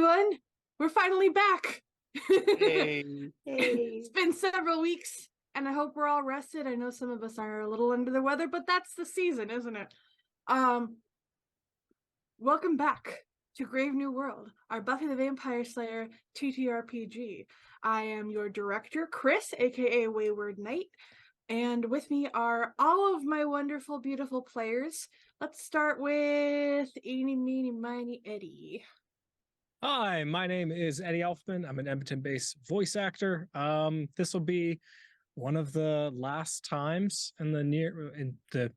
everyone. We're finally back. Hey. It's been several weeks, and I hope we're all rested. I know some of us are a little under the weather, but that's the season, isn't it? Welcome back to Grave New World, our Buffy the Vampire Slayer TTRPG. I am your director, Chris, aka Wayward Knight, and with me are all of my wonderful, beautiful players. Let's start with Eeny, Meeny, Miny, Eddie. Hi, my name is Eddie Elfman. I'm an Edmonton-based voice actor. This will be one of the last times in the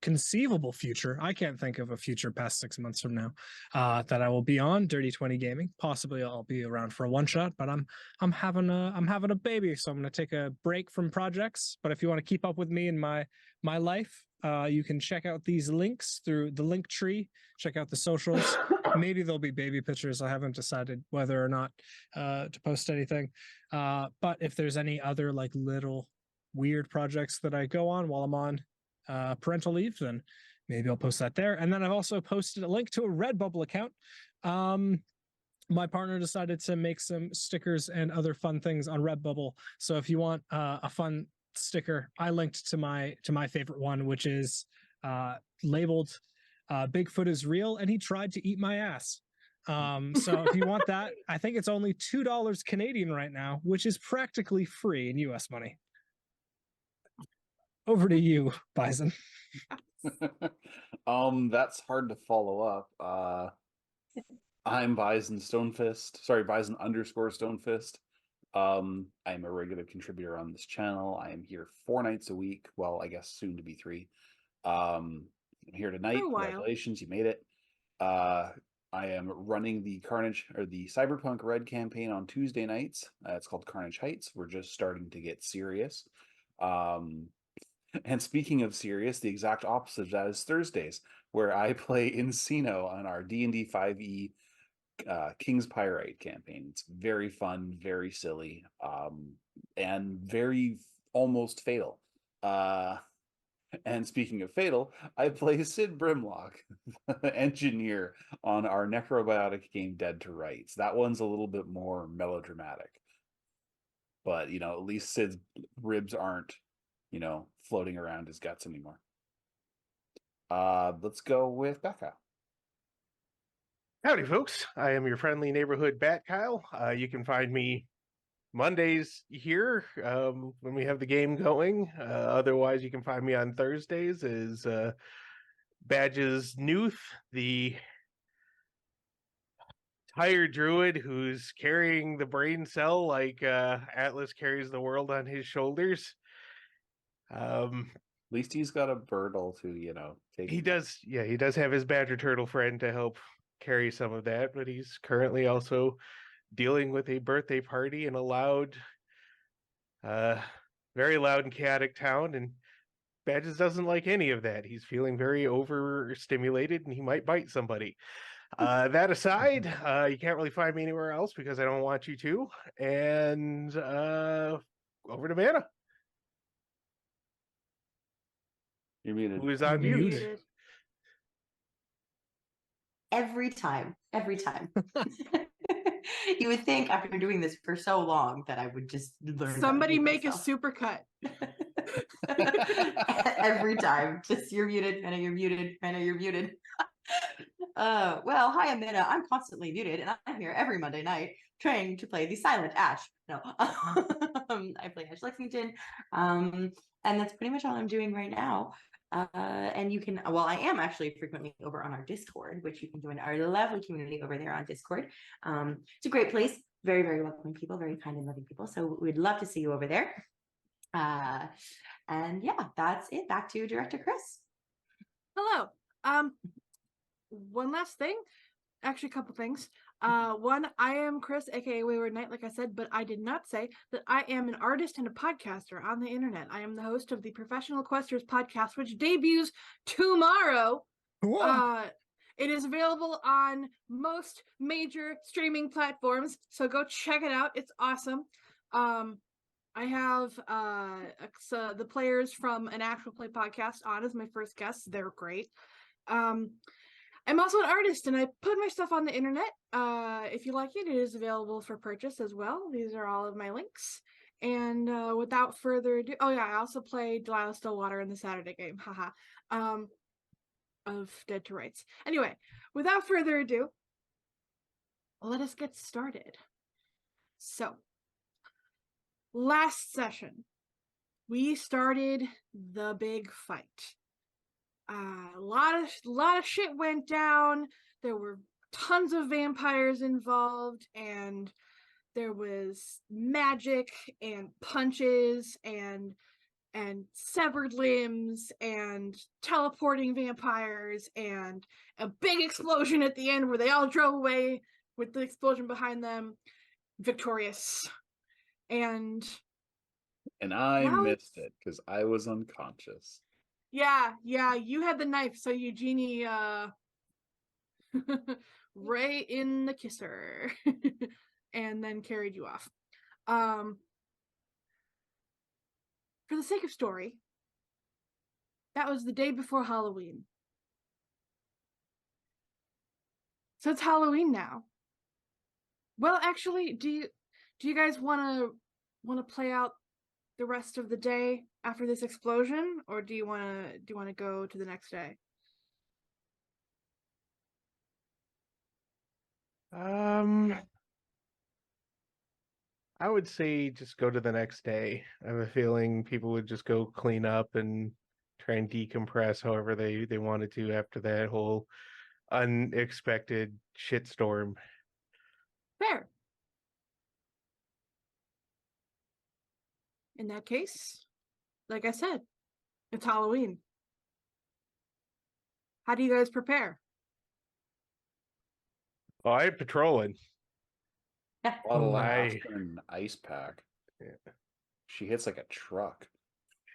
conceivable future. I can't think of a future past 6 months from now that I will be on Dirty 20 Gaming. Possibly I'll be around for a one shot, but I'm having a baby, so I'm going to take a break from projects. But if you want to keep up with me in my life, you can check out these links through the link tree. Check out the socials. Maybe there'll be baby pictures. I haven't decided whether or not to post anything. But if there's any other like little weird projects that I go on while I'm on parental leave, then maybe I'll post that there. And then I've also posted a link to a Redbubble account. My partner decided to make some stickers and other fun things on Redbubble. So if you want a fun sticker, I linked to my favorite one, which is labeled Bigfoot is real and he tried to eat my ass. So if you want that, I think it's only $2 Canadian right now, which is practically free in US money. Over to you, Bison. That's hard to follow up. I'm Bison Stonefist. Sorry, Bison _ Stonefist. I am a regular contributor on this channel. I am here 4 nights a week. Well, I guess soon to be 3. I'm here tonight. Congratulations, you made it. I am running the Carnage or the Cyberpunk Red campaign on Tuesday nights. It's called Carnage Heights. We're just starting to get serious. And speaking of serious, the exact opposite of that is Thursdays, where I play Encino on our D&D 5e King's Pyrite campaign. It's very fun, very silly, and very almost fatal. And speaking of fatal, I play Sid Brimlock, engineer on our necrobiotic game Dead to Rights. That one's a little bit more melodramatic. But, you know, at least Sid's ribs aren't, you know, floating around his guts anymore. Let's go with Becca. Howdy, folks. I am your friendly neighborhood Bat Kyle. You can find me Mondays here when we have the game going. Otherwise, you can find me on Thursdays as Badge's Newth, the tired druid who's carrying the brain cell like Atlas carries the world on his shoulders. At least he's got a Birdle to, you know, take. He does, yeah, he does have his Badger Turtle friend to help carry some of that, but he's currently also dealing with a birthday party in a loud, very loud and chaotic town, and Badges doesn't like any of that. He's feeling very overstimulated, and he might bite somebody. That aside, you can't really find me anywhere else because I don't want you to. And over to Mana. You're muted. Who is on mute? Every time. You would think after doing this for so long that I would just learn. Somebody make a supercut. Every time. Just you're muted, Minna, you're muted, Minna, you're muted. Well, hi, I'm Minna. I'm constantly muted, and I'm here every Monday night trying to play the silent Ash. No, I play Ash Lexington, and that's pretty much all I'm doing right now. And you can, well, I am actually frequently over on our Discord, which you can join our lovely community over there on Discord. It's a great place, very, very welcoming people, very kind and loving people. So we'd love to see you over there. And yeah, that's it. Back to Director Chris. Hello. One last thing, actually a couple things. One, I am Chris, aka Wayward Knight, like I said, but I did not say that I am an artist and a podcaster on the internet. I am the host of the Professional Questers podcast, which debuts tomorrow. It is available on most major streaming platforms, so go check it out. It's awesome. I have the players from an actual play podcast on as my first guests. They're great. I'm also an artist, and I put my stuff on the internet. If you like it, it is available for purchase as well. These are all of my links. And without further ado, oh yeah, I also play Delilah Stillwater in the Saturday game, haha, of Dead to Rights. Anyway, without further ado, let us get started. So, last session, we started the big fight. A lot of shit went down. There were tons of vampires involved, and there was magic and punches and severed limbs and teleporting vampires and a big explosion at the end where they all drove away with the explosion behind them, victorious. And I now missed it because I was unconscious. yeah, you had the knife, so Eugenie right in the kisser and then carried you off. For the sake of story, that was the day before Halloween. So it's Halloween now. Well, actually, do you guys want to play out the rest of the day after this explosion, or do you want to go to the next day? I would say just go to the next day. I have a feeling people would just go clean up and try and decompress however they wanted to after that whole unexpected shitstorm. Fair. In that case, like I said, it's Halloween. How do you guys prepare? Oh, I'm patrolling. Yeah. A lot of I- laughter and an ice pack. Yeah. She hits like a truck.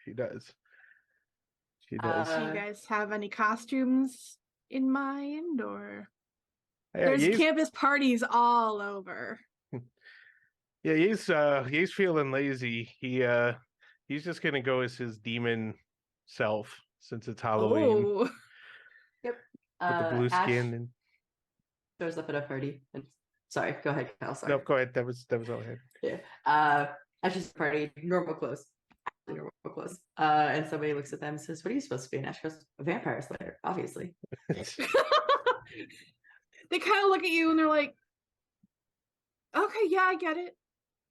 She does. She does. Do you guys have any costumes in mind, or Yeah, there's campus parties all over? Yeah, he's feeling lazy. He's just gonna go as his demon self since it's Halloween Oh, Yep. with the blue Ash skin and throws up at a party. And sorry, go ahead, Kyle. Sorry. no, go ahead. That was all I had. Yeah. Ash's party, normal clothes. Normal clothes. And somebody looks at them and says, "What are you supposed to be?" And Ash goes, "A vampire slayer, obviously." they kind of look at you and they're like, "Okay, yeah, I get it.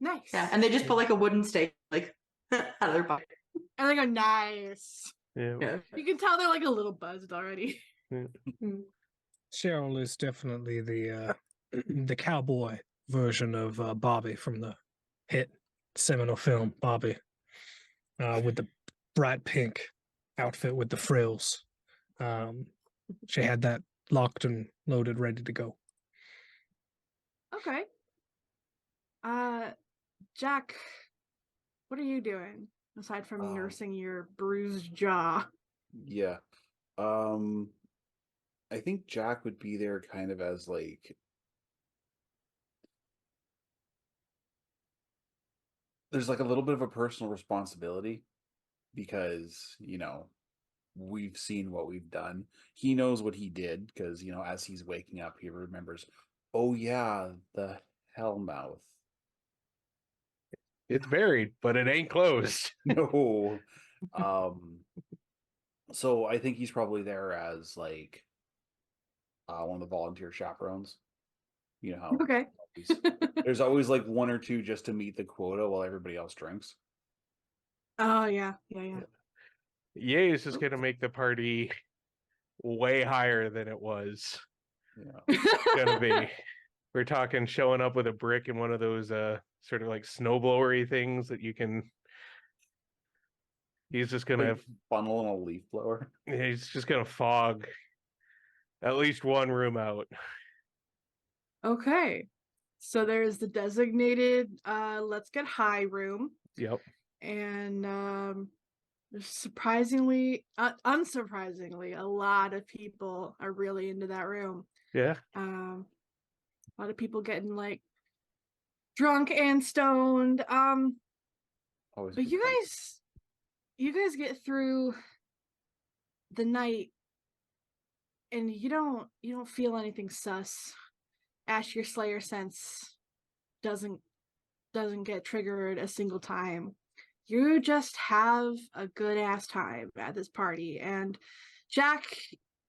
Nice." Yeah, and they just pull like a wooden stake like out of their pocket. and they go, "Nice." Yeah. Yeah. You can tell they're like a little buzzed already. Cheryl is definitely the the cowboy version of Bobby from the hit seminal film Bobby, with the bright pink outfit with the frills. She had that locked and loaded, ready to go. Okay. Jack, what are you doing aside from nursing your bruised jaw? Yeah. I think Jack would be there kind of as like there's like a little bit of a personal responsibility because, we've seen what we've done. He knows what he did because, as he's waking up, he remembers, oh yeah, the Hellmouth. It's buried, but it ain't closed. No. So I think he's probably there as like one of the volunteer chaperones. You know how Okay. there's always like one or two just to meet the quota while everybody else drinks. Oh yeah. Ye is just gonna make the party way higher than it was gonna be. We're talking showing up with a brick and one of those sort of like snowblowery things that you can. He's just gonna Like funnel and a leaf blower. he's just gonna fog at least one room out. Okay. So there's the designated let's get high room, Yep. and there's surprisingly unsurprisingly a lot of people are really into that room. Yeah. A lot of people getting like drunk and stoned. Always But good you fun. guys get through the night and you don't feel anything sus. Ash, your Slayer sense doesn't get triggered a single time. You just have a good ass time at this party. And Jack,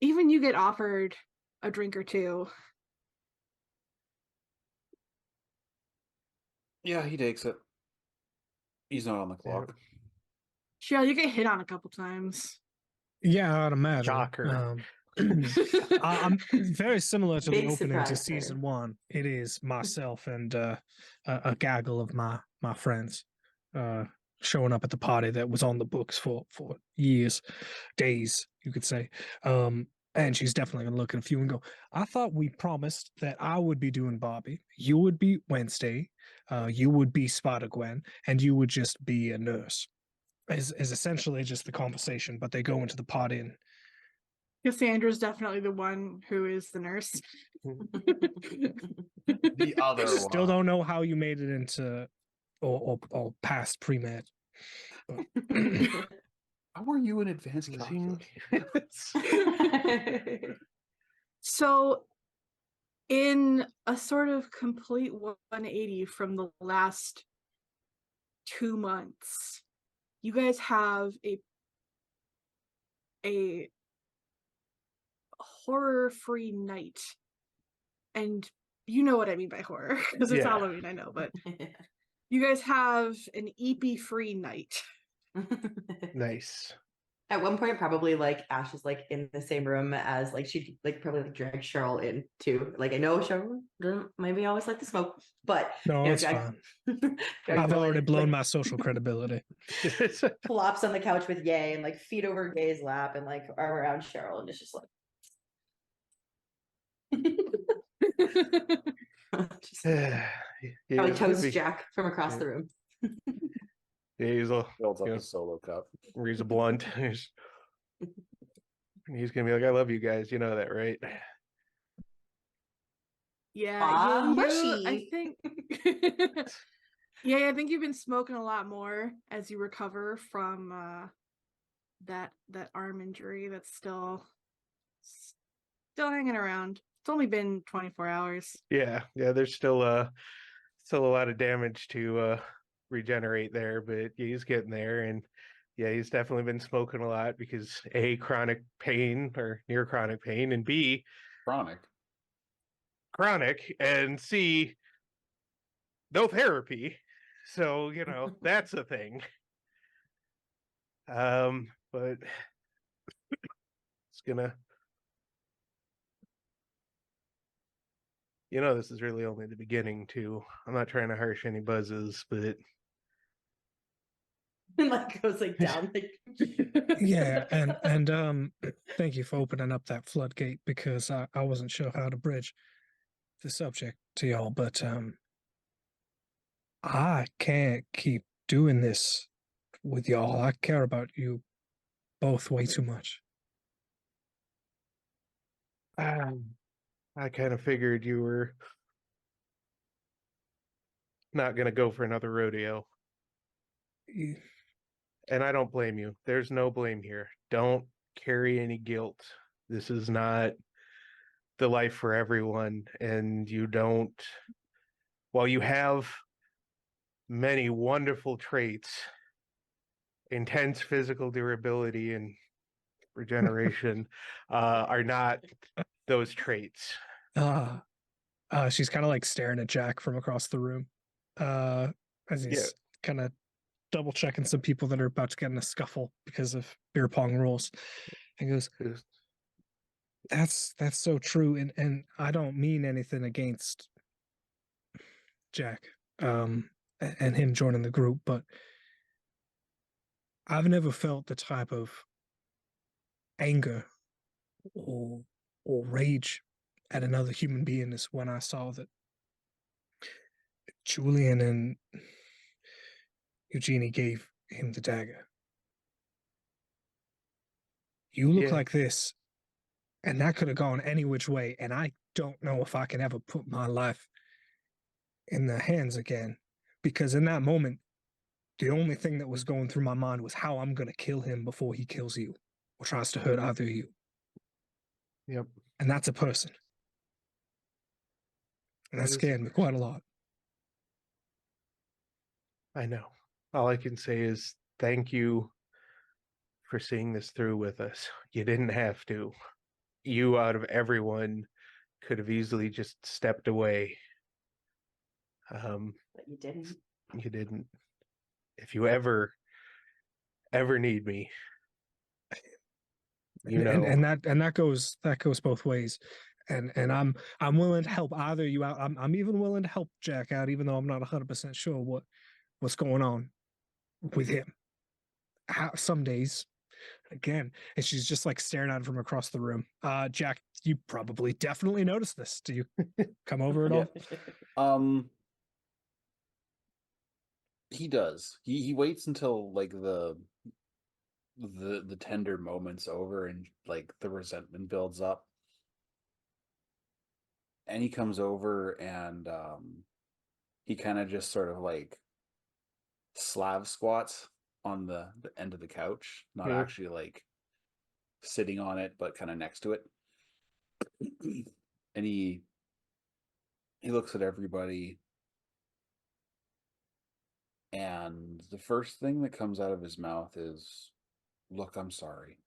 even you get offered a drink or two. Yeah, he takes it. He's not on the clock. Cheryl, you get hit on a couple times. Yeah, I'd imagine. Shocker. I'm very similar to Big the opening to surprise there. season 1. It is myself and a gaggle of my friends showing up at the party that was on the books for years, days, you could say. And she's definitely gonna look at a few and go, I thought we promised that I would be doing Bobby, you would be Wednesday, you would be Spider-Gwen, and you would just be a nurse. Is essentially just the conversation, but they go into the party and Cassandra's definitely the one who is the nurse. The other one. still don't know how you made it into or past pre-med. But How are you in advanced Using- calculus? So, in a sort of complete 180 from the last 2 months, you guys have a horror-free night. And you know what I mean by horror, because it's Yeah. Halloween, I know, but you guys have an EP-free night. Nice. At one point, probably like Ash is like in the same room as like she'd like probably like drag Cheryl in too. Like I know Cheryl doesn't maybe always like to smoke, but no, you know, it's Jack- fine. Jack I've probably, already blown like, my social credibility. flops on the couch with Ye and like feet over Ye's lap and like arm around Cheryl and it's just like just Yeah, probably it's gonna toast be- Jack from across yeah. the room. Yeah, he's a Builds up Yeah. his solo cup. he's a blunt. He's gonna be like, I love you guys, you know that, right? Yeah, Aw, I mushy. think yeah, I think you've been smoking a lot more as you recover from that arm injury that's still hanging around. It's only been 24 hours. Yeah, there's still a lot of damage to regenerate there, but yeah, he's getting there, and yeah, he's definitely been smoking a lot because A, chronic pain or near chronic pain, and B, Chronic. chronic, and C, no therapy. So, you know, that's a thing. But it's gonna, you know, this is really only the beginning too. I'm not trying to harsh any buzzes, but And like goes like down like Yeah, and thank you for opening up that floodgate because I wasn't sure how to bridge the subject to y'all, but I can't keep doing this with y'all. I care about you both way too much. I kind of figured you were not going to go for another rodeo. Y- And I don't blame you. There's no blame here. Don't carry any guilt. This is not the life for everyone. And you don't, while you have many wonderful traits, intense physical durability and regeneration are not those traits. She's kind of like staring at Jack from across the room. As he's kind of double checking some people that are about to get in a scuffle because of beer pong rules. And goes, that's so true. And I don't mean anything against Jack, and him joining the group, but I've never felt the type of anger or rage at another human being as when I saw that Julian and Eugenie gave him the dagger. You look Yeah. like this, and that could have gone any which way, and I don't know if I can ever put my life in their hands again, because in that moment, the only thing that was going through my mind was how I'm going to kill him before he kills you or tries to hurt either of you. Yep. And that's a person. And that That is a scared me quite a lot. I know. All I can say is thank you for seeing this through with us. You didn't have to. You, out of everyone, could have easily just stepped away. But you didn't. You didn't. If you ever need me, you know. And that goes both ways. And I'm willing to help either you out. I'm even willing to help Jack out, even though I'm not 100% sure what's going on with him. Some days, again, and she's just like staring at him from across the room. Jack, you probably definitely noticed this. Do you come over at Yeah. all? He does. He waits until like the tender moment's over and like the resentment builds up. And he comes over and he kind of just sort of like Slav squats on the end of the couch, not Mhm. actually like sitting on it, but kind of next to it. And he looks at everybody, and the first thing that comes out of his mouth is, "Look, I'm sorry.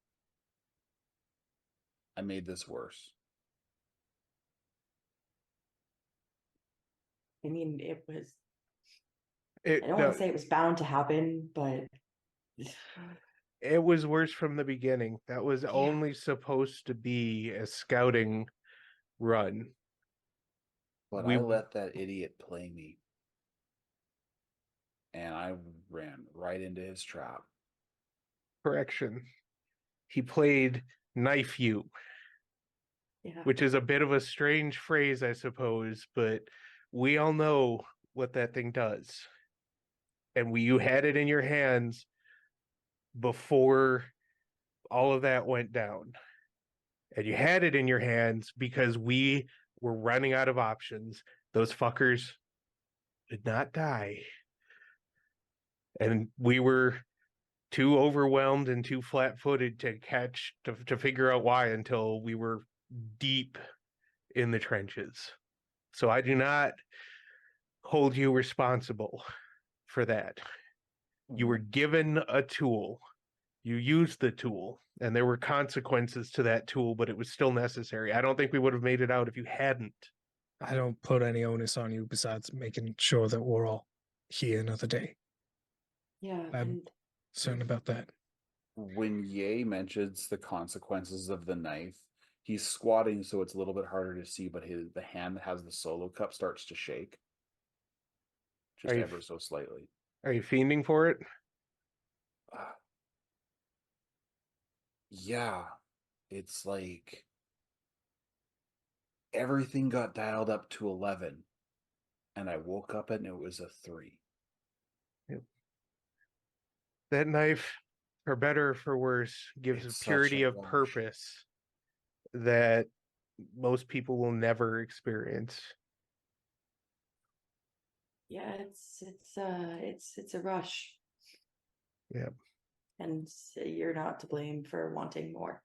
I made this worse." I mean, it was. It, I don't no, want to say it was bound to happen, but it was worse from the beginning. That was only supposed to be a scouting run. But We- I let that idiot play me. And I ran right into his trap. Correction. He played knife you, yeah. which is a bit of a strange phrase, I suppose, but we all know what that thing does. And you had it in your hands before all of that went down. And you had it in your hands because we were running out of options. Those fuckers did not die. And we were too overwhelmed and too flat-footed to figure out why until we were deep in the trenches. So I do not hold you responsible for that. You were given a tool. You used the tool, and there were consequences to that tool, but it was still necessary. I don't think we would have made it out if you hadn't. I don't put any onus on you besides making sure that we're all here another day. Yeah. I'm And certain about that. When Ye mentions the consequences of the knife, he's squatting so it's a little bit harder to see, but the hand that has the solo cup starts to shake. Just Are you- ever so slightly. Are you fiending for it? Yeah. It's like everything got dialed up to 11, and I woke up and it was a 3. That knife, for better or for worse, gives It's a purity such a of rush. purpose that most people will never experience. yeah, it's a rush. Yep. And you're not to blame for wanting more.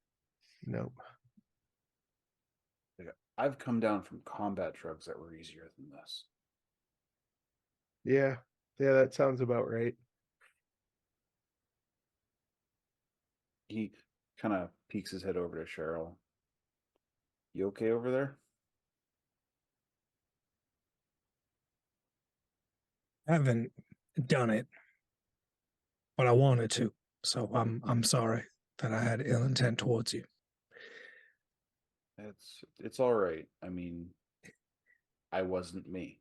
Nope. I've come down from combat drugs that were easier than this. Yeah, that sounds about right. He kind of peeks his head over to Cheryl. You okay over there? I haven't done it, but I wanted to. So I'm sorry that I had ill intent towards you. It's all right. I mean, I wasn't me.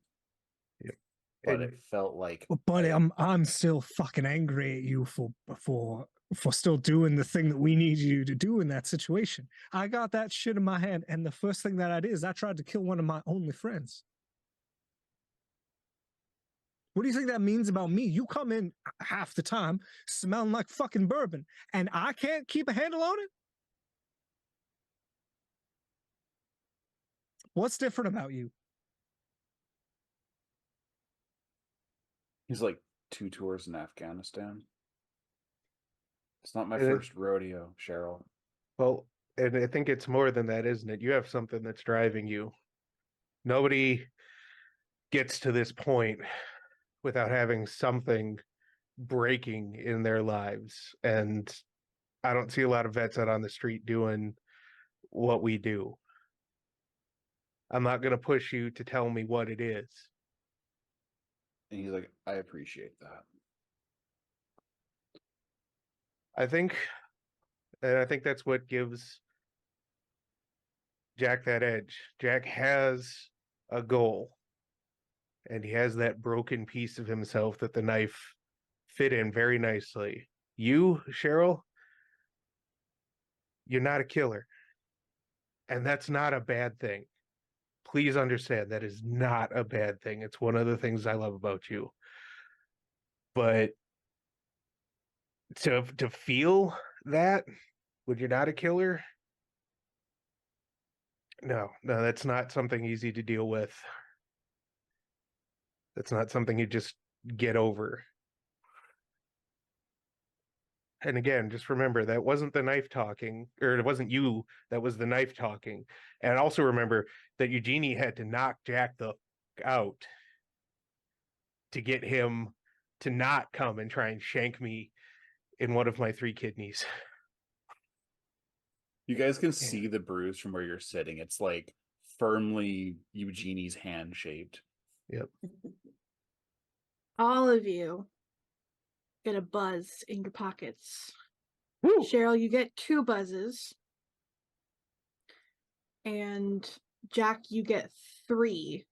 Yep. But And- it felt like Well, buddy, I'm still fucking angry at you for still doing the thing that we need you to do in that situation. I got that shit in my hand, and the first thing that I did is I tried to kill one of my only friends. What do you think that means about me? You come in half the time smelling like fucking bourbon, and I can't keep a handle on it? What's different about you? he's like 2 tours in Afghanistan. It's not my And it- first rodeo, Cheryl. Well, And I think it's more than that, isn't it? You have something that's driving you. Nobody gets to this point without having something breaking in their lives. And I don't see a lot of vets out on the street doing what we do. I'm not going to push you to tell me what it is. And he's like, I appreciate that. I think that's what gives Jack that edge. Jack has a goal, and he has that broken piece of himself that the knife fit in very nicely. You, Cheryl, you're not a killer, and that's not a bad thing. Please understand that is not a bad thing. It's one of the things I love about you. But to feel that when you're not a killer, no, that's not something easy to deal with. That's not something you just get over. And again, just remember that wasn't the knife talking, or it wasn't you, that was the knife talking. And also remember that Eugenie had to knock Jack the out to get him to not come and try and shank me in one of my 3 kidneys. You guys can see the bruise from where you're sitting. It's like firmly Eugenie's hand shaped. Yep. All of you get a buzz in your pockets. Woo! Cheryl, you get 2 buzzes. And Jack, you get 3.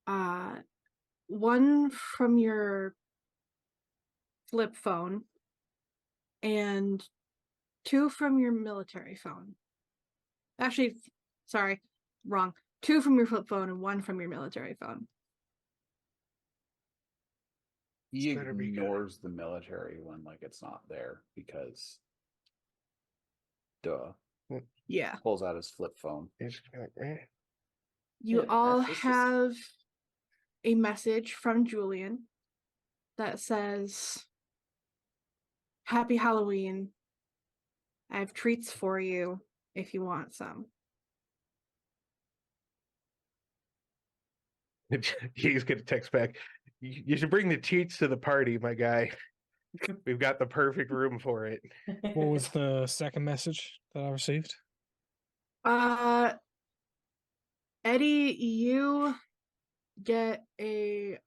1 from your flip phone and 2 from your military phone. Actually, sorry, wrong. 2 from your flip phone and 1 from your military phone. He This better be good. ignores the military one like it's not there because duh. Yeah. Pulls out his flip phone. It's just like, eh. You Yeah, all that's just- have a message from Julian that says, Happy Halloween. I have treats for you if you want some. He's gonna text back. You should bring the cheats to the party, my guy. We've got the perfect room for it. What was the second message that I received? Eddie, you get a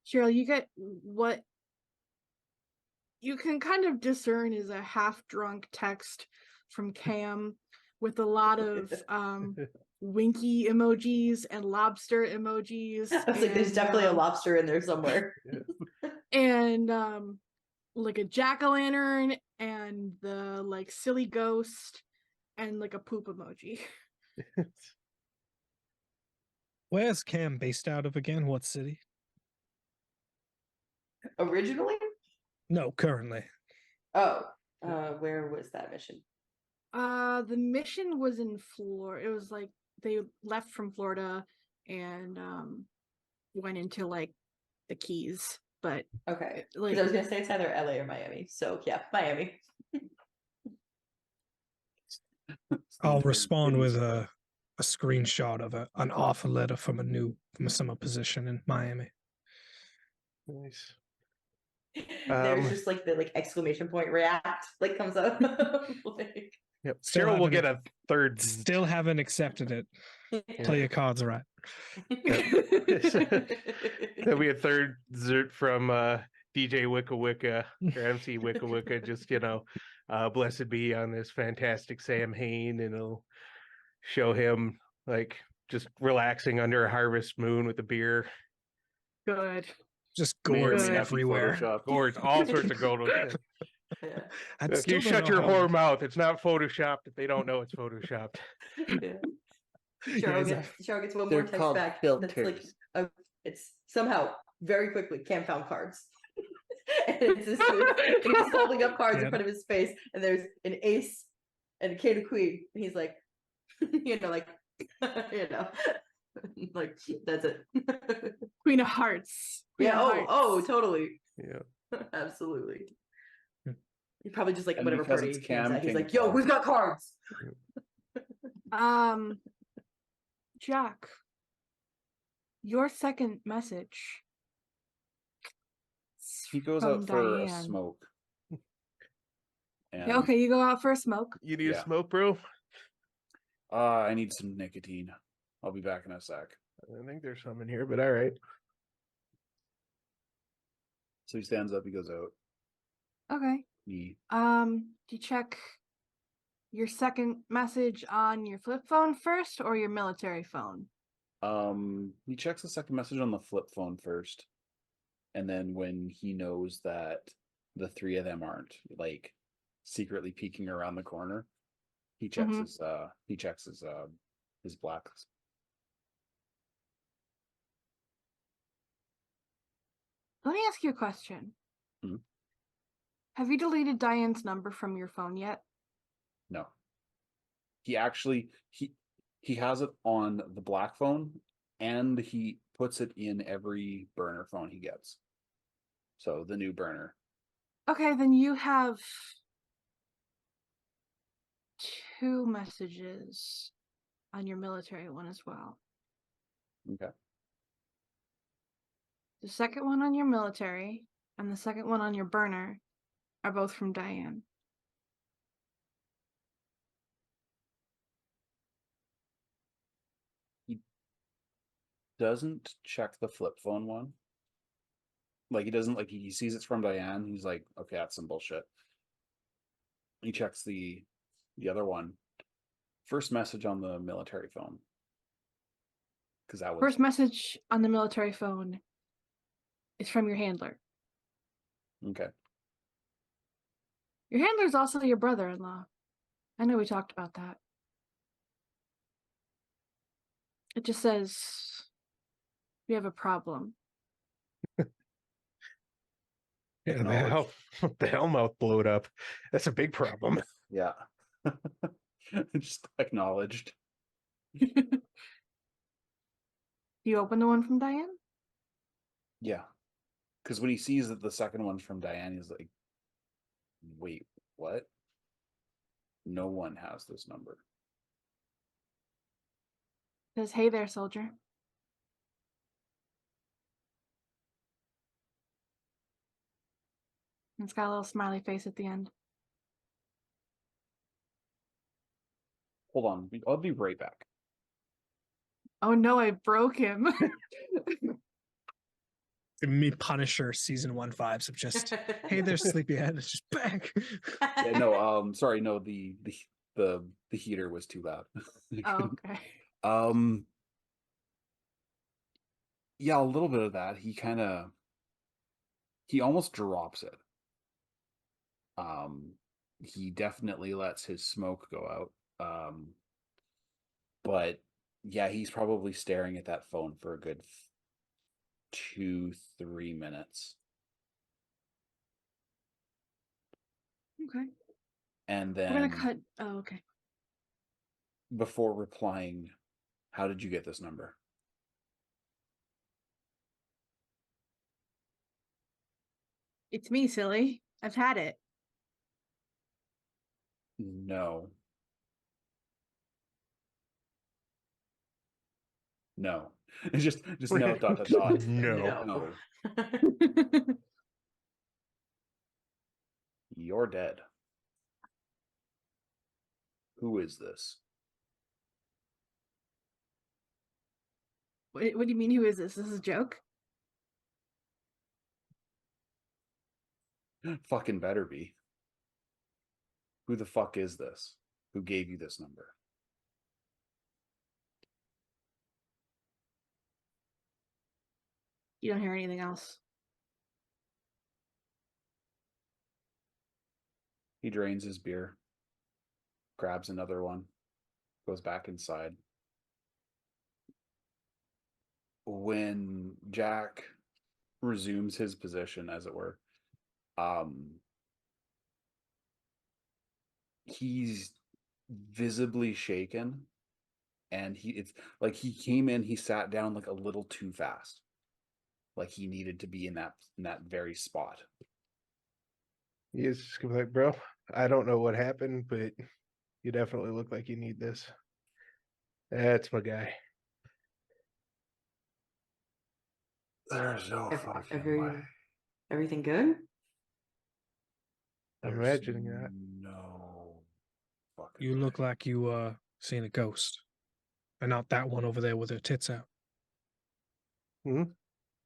Cheryl, you get what you can kind of discern is a half-drunk text from Cam with a lot of winky emojis and lobster emojis. I was like, there's and, definitely a lobster in there somewhere. and like a jack-o'-lantern and the like silly ghost and like a poop emoji. Where's Cam based out of again? What city? Originally? No, currently. Oh, where was that mission? The mission was in Florida. It was like they left from Florida and went into like the Keys, but Okay. like Because I was gonna say it's either LA or Miami. So yeah, Miami. I'll respond with a screenshot of an offer letter from a summer position in Miami. Nice. There's just like the exclamation point react comes up. Like, Yep. Still Cheryl will haven't- get a third. Still haven't accepted it. Play your cards right. There'll be a third zert from DJ Wicca Wicca or MC Wicca Wicca. Just blessed be on this fantastic Sam Hain, and it'll show him just relaxing under a harvest moon with a beer. good. Just May or may gourds not be everywhere. photoshopped. Gourds, all sorts of gold. Yeah. I'd If you still don't shut know your how- whore mouth, it's not photoshopped if they don't know it's photoshopped. Yeah. Yeah, Cheryl gets one They're more text called back. filters. That's it's somehow very quickly Cam found cards. And it's this dude, and he's holding up cards in Yeah. front of his face, and there's an ace and a king of queen, and he's like, that's it. Queen of Hearts. Queen Yeah. of Hearts. Oh, totally. Yeah. Absolutely. He probably just like And whatever because party it's he was Cam at, he's King like, "Yo, who's got cards?" Jack, your second message. He goes from out for a Diane. smoke. Yeah, okay, you go out for a smoke. You need Yeah. a smoke, bro? I need some nicotine. I'll be back in a sec. I think there's some in here, but all right. So he stands up, he goes out. Okay. He Do you check your second message on your flip phone first or your military phone? he checks the second message on the flip phone first. And then when he knows that the three of them aren't like secretly peeking around the corner, he checks his blacks. Let me ask you a question. Mhm. Have you deleted Diane's number from your phone yet? No. He actually he has it on the black phone and he puts it in every burner phone he gets. So the new burner. Okay, then you have 2 messages on your military one as well. Okay. The second one on your military and the second one on your burner are both from Diane. Doesn't check the flip phone one. Like he doesn't like he sees it's from Diane. He's like, okay, that's some bullshit. He checks the other one. First message on the military phone. Because that was First message on the military phone is from your handler. okay. Your handler's also your brother-in-law. I know we talked about that. It just says we have a problem. Yeah, Acknowledged. the Hellmouth blowed up. That's a big problem. Yeah. Just acknowledged. You open the one from Diane? Yeah. Because when he sees that the second one's from Diane, he's like, wait, what? No one has this number. Says, hey there, soldier. And it's got a little smiley face at the end. Hold on. I'll be right back. Oh no, I broke him. Me Punisher season 1 vibes of just hey there's sleepyhead. It's just bang. Yeah, no, sorry, no, the heater was too loud. Oh, okay. Yeah, a little bit of that. He almost drops it. He definitely lets his smoke go out. But yeah, he's probably staring at that phone for a good 2-3 minutes. Okay. And We're gonna then cut. Oh, okay. before replying, how did you get this number? It's me, silly. I've had it. No. No. Just no dot dot dot. No. No. You're dead. Who is this? What do you mean? Who is this? This is a joke? Fucking better be. Who the fuck is this? Who gave you this number? You don't hear anything else. He drains his beer, grabs another one, goes back inside. When Jack resumes his position, as it were, he's visibly shaken, and it's like he came in, he sat down like a little too fast, like he needed to be in that very spot. He's just gonna be like, bro, I don't know what happened, but you definitely look like you need this. That's my guy. There's no Ev- fucking every- way. Everything good? I'm There's imagining that. no fucking You way. look like you seen a ghost, and not that one over there with her tits out. No,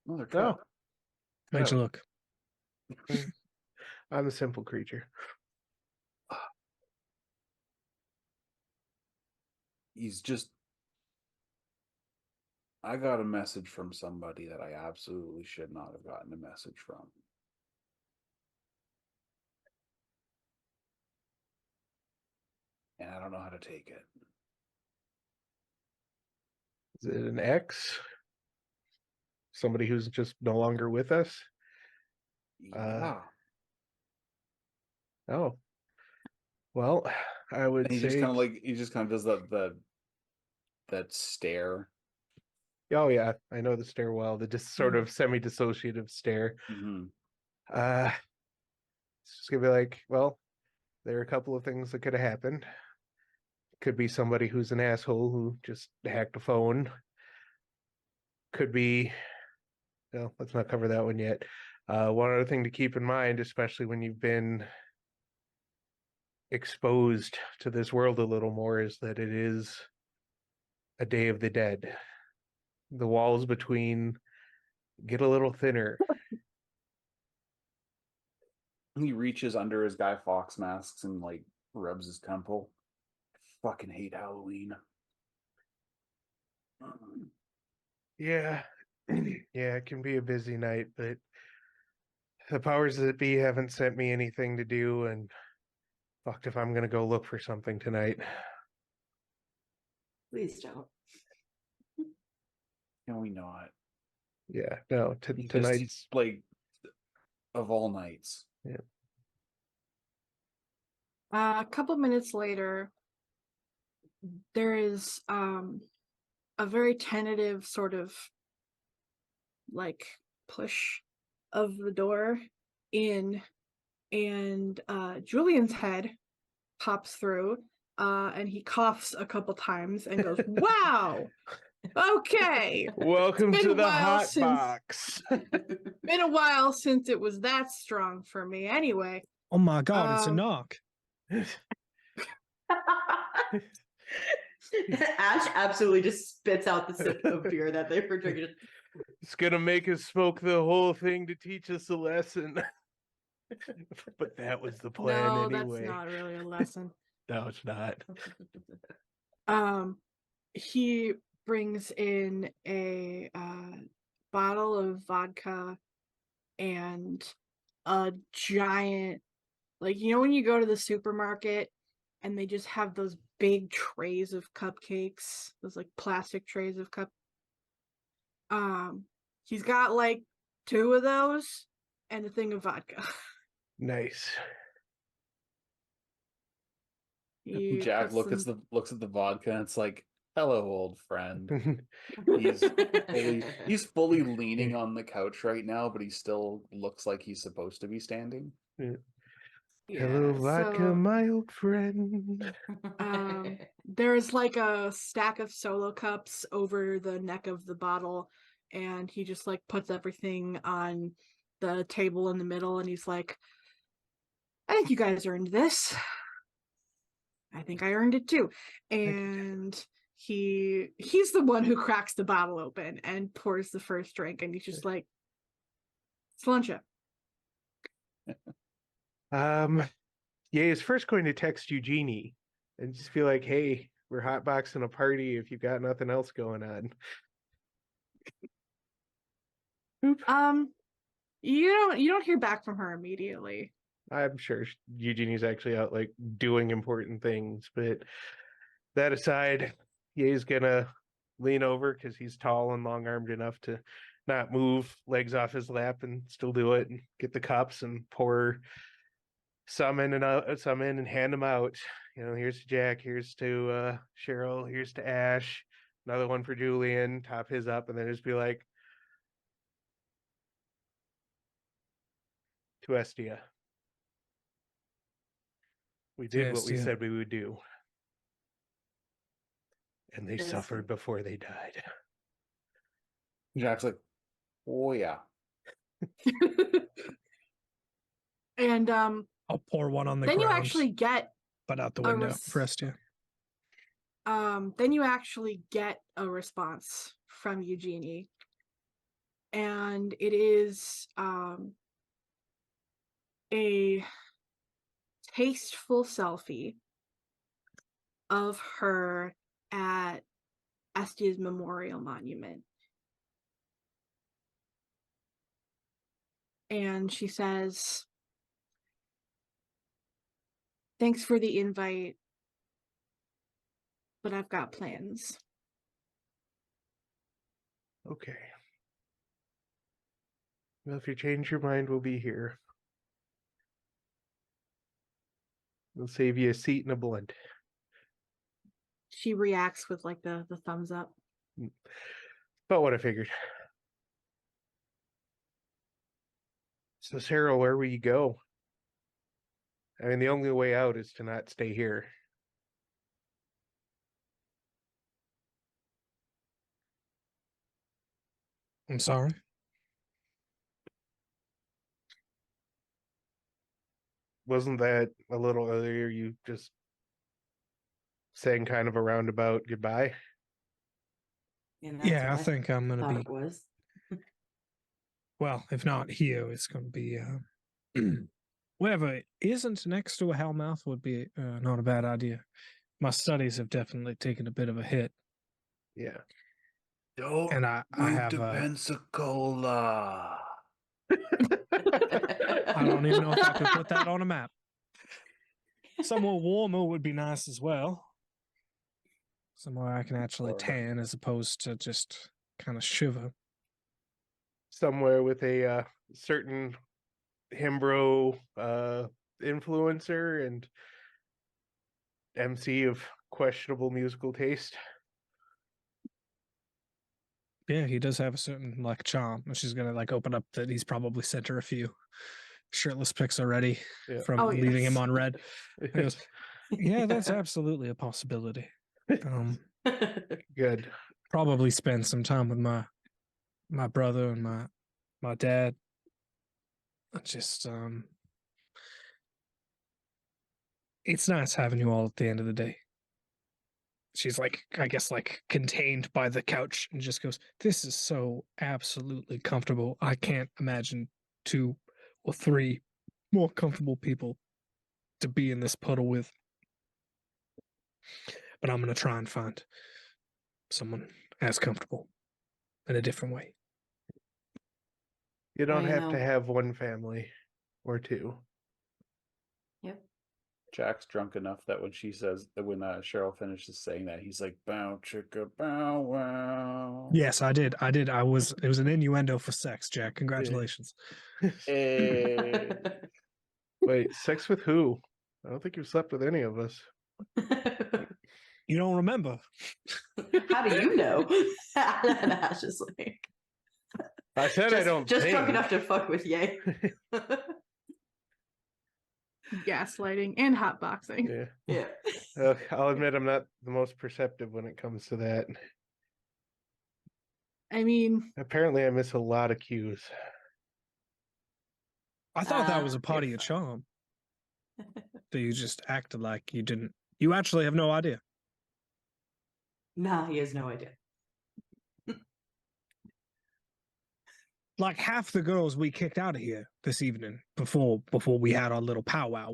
they're No, cut. How'd Cut you out. look? I'm a simple creature. He's just. I got a message from somebody that I absolutely should not have gotten a message from. And I don't know how to take it. Is it an ex? Somebody who's just no longer with us? Yeah. Oh. Well, I would And he say just kind of does that stare. oh yeah, I know the stairwell, the just sort of semi-dissociative stare. Mm-hmm. It's just gonna be like, well, there are a couple of things that could have happened. Could be somebody who's an asshole who just hacked a phone. Could be, well, let's not cover that one yet. One other thing to keep in mind, especially when you've been exposed to this world a little more, is that it is a Day of the Dead. The walls between get a little thinner. He reaches under his Guy Fawkes masks and like rubs his temple. I fucking hate Halloween. Yeah. Yeah, it can be a busy night, but the powers that be haven't sent me anything to do, and fucked if I'm gonna go look for something tonight. Please don't. Can we not? Yeah, no, tonight's He's like of all nights. A couple minutes later, there is a very tentative sort of like push of the door in, and Julian's head pops through, and he coughs a couple times and goes, "Wow, okay, welcome been to a the while hot since- box. been a while since it was that strong for me." Anyway, Oh my god, it's a Um, knock. Ash absolutely just spits out the sip of beer that they were drinking. It's gonna make us smoke the whole thing to teach us a lesson. But that was the plan no, anyway. that's not really a lesson. No, it's not. He brings in a bottle of vodka and a giant, like, you know when you go to the supermarket and they just have those big trays of cupcakes, those like plastic trays of he's got like 2 of those and a thing of vodka. Nice. He Jack puts looks at the vodka and it's like, "Hello, old friend." them- He's fully leaning on the couch right now, but he still looks like he's supposed to be standing. Hello, vodka, so, my old friend. there's like a stack of solo cups over the neck of the bottle, and he just like puts everything on the table in the middle, and he's like, "I think you guys earned this. I think I earned it too." And he's the one who cracks the bottle open and pours the first drink, and he's just like, "Sláinte." Yeah, he's first going to text Eugenie and just be like, "Hey, we're hotboxing a party if you've got nothing else going on." Oop. You don't hear back from her immediately. I'm sure Eugenie's actually out like doing important things, but that aside, Ye's gonna lean over because he's tall and long armed enough to not move legs off his lap and still do it, and get the cups and pour some in and out, some in and hand them out. You know, here's to Jack, here's to Cheryl, here's to Ash, another one for Julian, top his up, and then just be like, to Estia. We did Yes, what we yeah. said we would do. And they Yes. suffered before they died. Jack's like, oh yeah. And I'll pour one on the then ground, you actually get but out the a window. res- Rest you. then you actually get a response from Eugenie. And it is a tasteful selfie of her at Estia's memorial monument. And she says, "Thanks for the invite, but I've got plans." Okay. Well, if you change your mind, we'll be here. We'll save you a seat and a blunt. She reacts with like the thumbs up. But what I figured. So, Sarah, where will you go? I mean, the only way out is to not stay here. I'm sorry. Wasn't that a little earlier you just saying kind of a roundabout goodbye? And that's Yeah, I what think I'm gonna thought be. it was. Well, if not here, it's gonna be wherever isn't next to a hellmouth would be not a bad idea. My studies have definitely taken a bit of a hit, Yeah. Don't and I have Pensacola. I don't even know if I could put that on a map. Somewhere warmer would be nice as well. Somewhere I can actually Florida. tan as opposed to just kind of shiver. Somewhere with a certain Himbro influencer and MC of questionable musical taste. Yeah, he does have a certain like charm. And she's gonna like open up that he's probably sent her a few shirtless pics already Yeah. from Oh, leaving him yes. on red. He goes, yeah, that's absolutely a possibility. Good. Probably spend some time with my brother and my dad. Just it's nice having you all at the end of the day. She's like, I guess, like contained by the couch and just goes, this is so absolutely comfortable. I can't imagine 2 or 3 more comfortable people to be in this puddle with. But I'm going to try and find someone as comfortable in a different way. You don't Well, you have to know. have one family or 2. Yep. Jack's drunk enough that when she says that when Cheryl finishes saying that, he's like, bow chicka bow wow. Yes, I did. It was an innuendo for sex, Jack. Congratulations. Hey. Wait, sex with who? I don't think you've slept with any of us. You don't remember? How do you know? That's just like I said I don't just drunk think. enough to fuck with Ye. Gaslighting and hotboxing. Yeah. Yeah. I'll admit I'm not the most perceptive when it comes to that. I mean, Apparently, I miss a lot of cues. I thought that was a You're part of your fine. charm. That you just acted like you didn't. You actually have no idea. Nah, he has no idea. Like half the girls we kicked out of here this evening before we had our little powwow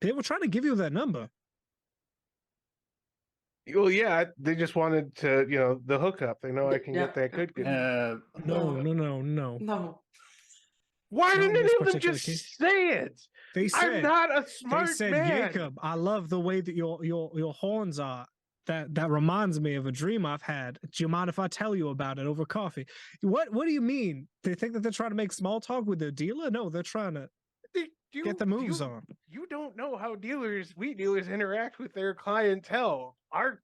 they were trying to give you their number. Well, yeah, they just wanted to, the hookup. They know I can get that good. No. No. Why Not in didn't this any of them particular just case. say it? They I'm said not a smart they said man. Jacob, I love the way that your horns are. That reminds me of a dream I've had. Do you mind if I tell you about it over coffee? What do you mean? They think that they're trying to make small talk with their dealer? No, they're trying to get the moves on. You don't know how weed dealers interact with their clientele.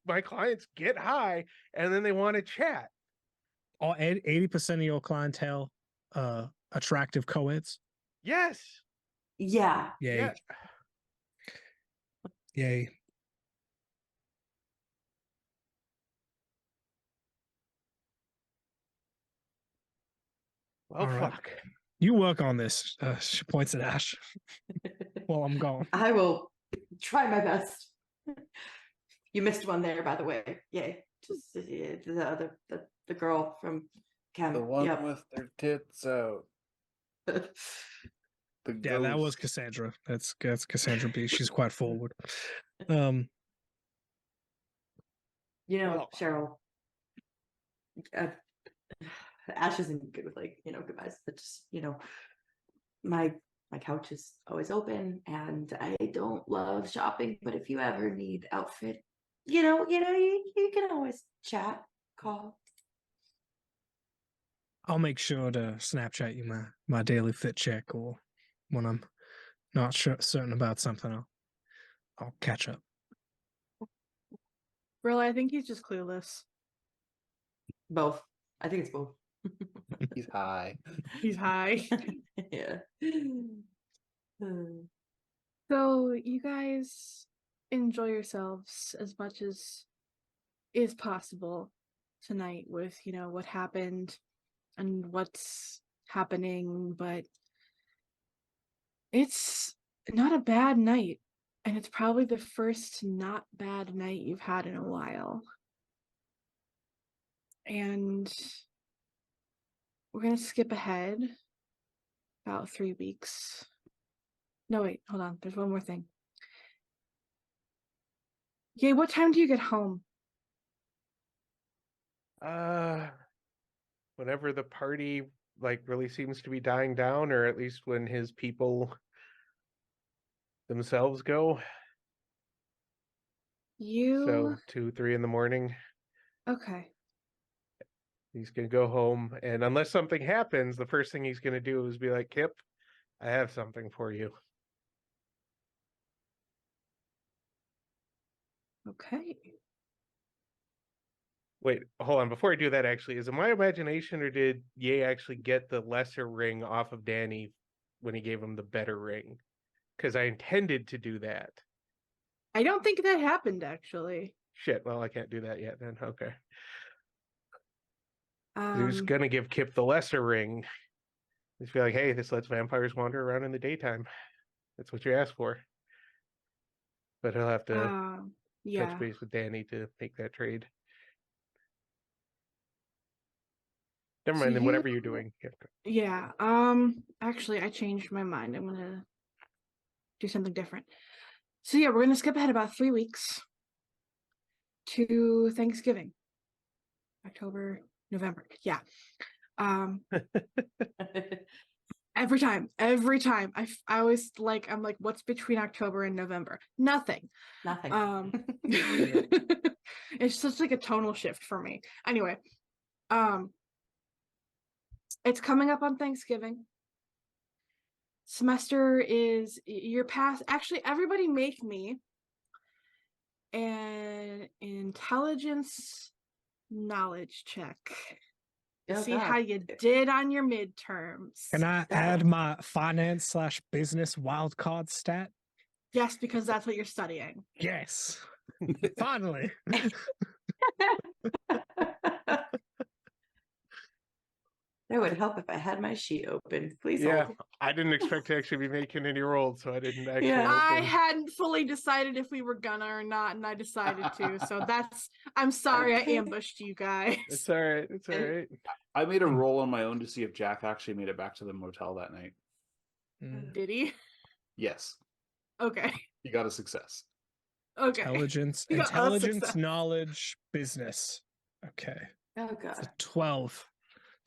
My clients get high and then they want to chat. All 80% of your clientele, attractive co-eds. Yes. Yeah. Yeah. Yeah. Yay. Well, All right. fuck. You work on this. She points at Ash while I'm gone. I will try my best. You missed one there, by the way. Yay. Just the girl from Chem. The one Yep. with their tits out. The Yeah, that was ghost. Cassandra. That's Cassandra B. She's quite forward. You know, Well- Cheryl. Ash isn't good with goodbyes. But just my couch is always open, and I don't love shopping. But if you ever need outfit, you can always chat, call. I'll make sure to Snapchat you my daily fit check, or when I'm not certain about something, I'll catch up. Really, I think he's just clueless. Both. I think it's both. He's high. He's high. Yeah. So you guys enjoy yourselves as much as is possible tonight with, what happened and what's happening, but it's not a bad night. And it's probably the first not bad night you've had in a while. And we're going to skip ahead about 3 weeks. No, wait, hold on. There's one more thing. Yay, what time do you get home? Whenever the party really seems to be dying down, or at least when his people themselves go. So 2-3 in the morning. Okay. He's gonna go home, and unless something happens, the first thing he's gonna do is be like, Kip, I have something for you. Okay. Wait, hold on. Before I do that, actually, is it my imagination, or did Ye actually get the lesser ring off of Danny when he gave him the better ring? Because I intended to do that. I don't think that happened, actually. Shit, well, I can't do that yet then. Okay. He was Um, gonna give Kip the lesser ring. Just be like, hey, this lets vampires wander around in the daytime. That's what you asked for. But he'll have to yeah. touch base with Danny to make that trade. Never So mind, then whatever you- you're doing. Yeah. Actually, I changed my mind. I'm gonna do something different. So yeah, we're gonna skip ahead about 3 weeks to Thanksgiving. October, November. Yeah. Every time. I always I'm like, what's between October and November? Nothing. Nothing. It's just like a tonal shift for me. Anyway, it's coming up on Thanksgiving. Semester is your past. Actually, everybody make me an intelligence knowledge check. Oh, See God. how you did on your midterms. Can I add my finance/business wildcard stat? Yes, because that's what you're studying. Yes. Finally. That would help if I had my sheet open. Please Yeah, hold. I didn't expect to actually be making any rolls, so I didn't actually. Yeah. I open. hadn't fully decided if we were gonna or not, and I decided to. So I'm sorry I Okay. ambushed you guys. It's all right. It's all right. I made a roll on my own to see if Jack actually made it back to the motel that night. Did he? Yes, Okay. he got a success. Okay. Intelligence, You got a success. knowledge, business. Okay. Oh, It's God. a 12.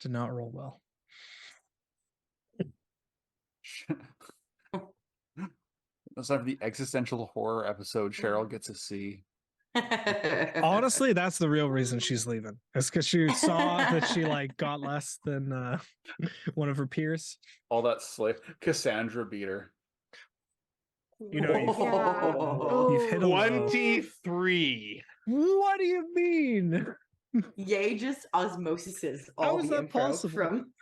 Did not roll well. It's time for the existential horror episode. Cheryl gets a C. Honestly, that's the real reason she's leaving. It's because she saw that she got less than one of her peers. All that slave. Cassandra beat her. You know, you've- Yeah. You've hit a low. 23. What do you mean? Yay, just osmosis How all is the that info possible? from.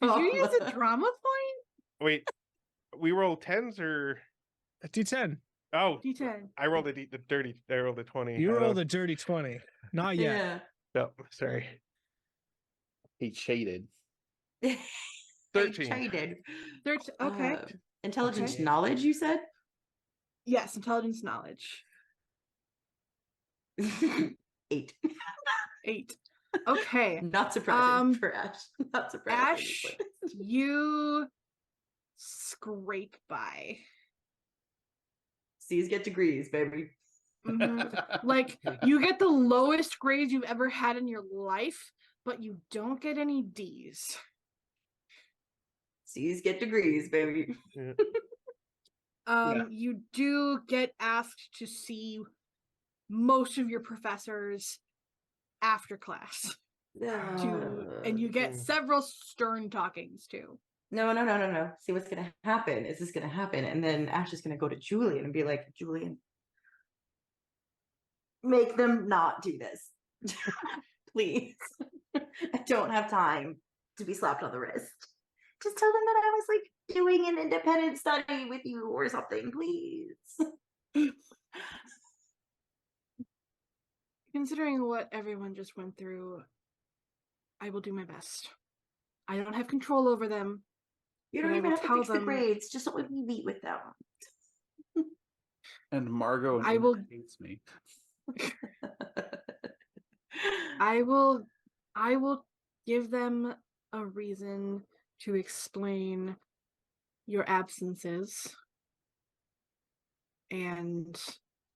Did you use from- a drama point? Wait, we roll 10s or A D10. Oh, D10. I rolled the dirty. I rolled a 20. You I rolled don't- a dirty 20. Not yet. No, sorry. He cheated. Yeah. 13. Traded. Okay. Intelligence Okay. knowledge, you said? Yes, intelligence knowledge. 8. 8. Okay. Not surprising Um, for Ash. Not surprising. Ash, you scrape by. C's get degrees, baby. Mhm. Like, you get the lowest grades you've ever had in your life, but you don't get any D's. C's get degrees, baby. Yeah. You do get asked to see most of your professors after class. And you get several stern talkings too. No. See, what's gonna happen is this gonna happen, and then Ash is gonna go to Julian and be like, Julian, make them not do this. Please. I don't have time to be slapped on the wrist. Just tell them that I was like doing an independent study with you or something, please. Considering what everyone just went through, I will do my best. I don't have control over them. You But don't I even will have to tell fix the them- grades, just let me meet with them. And Margot I will- hates me. I will give them a reason to explain your absences. And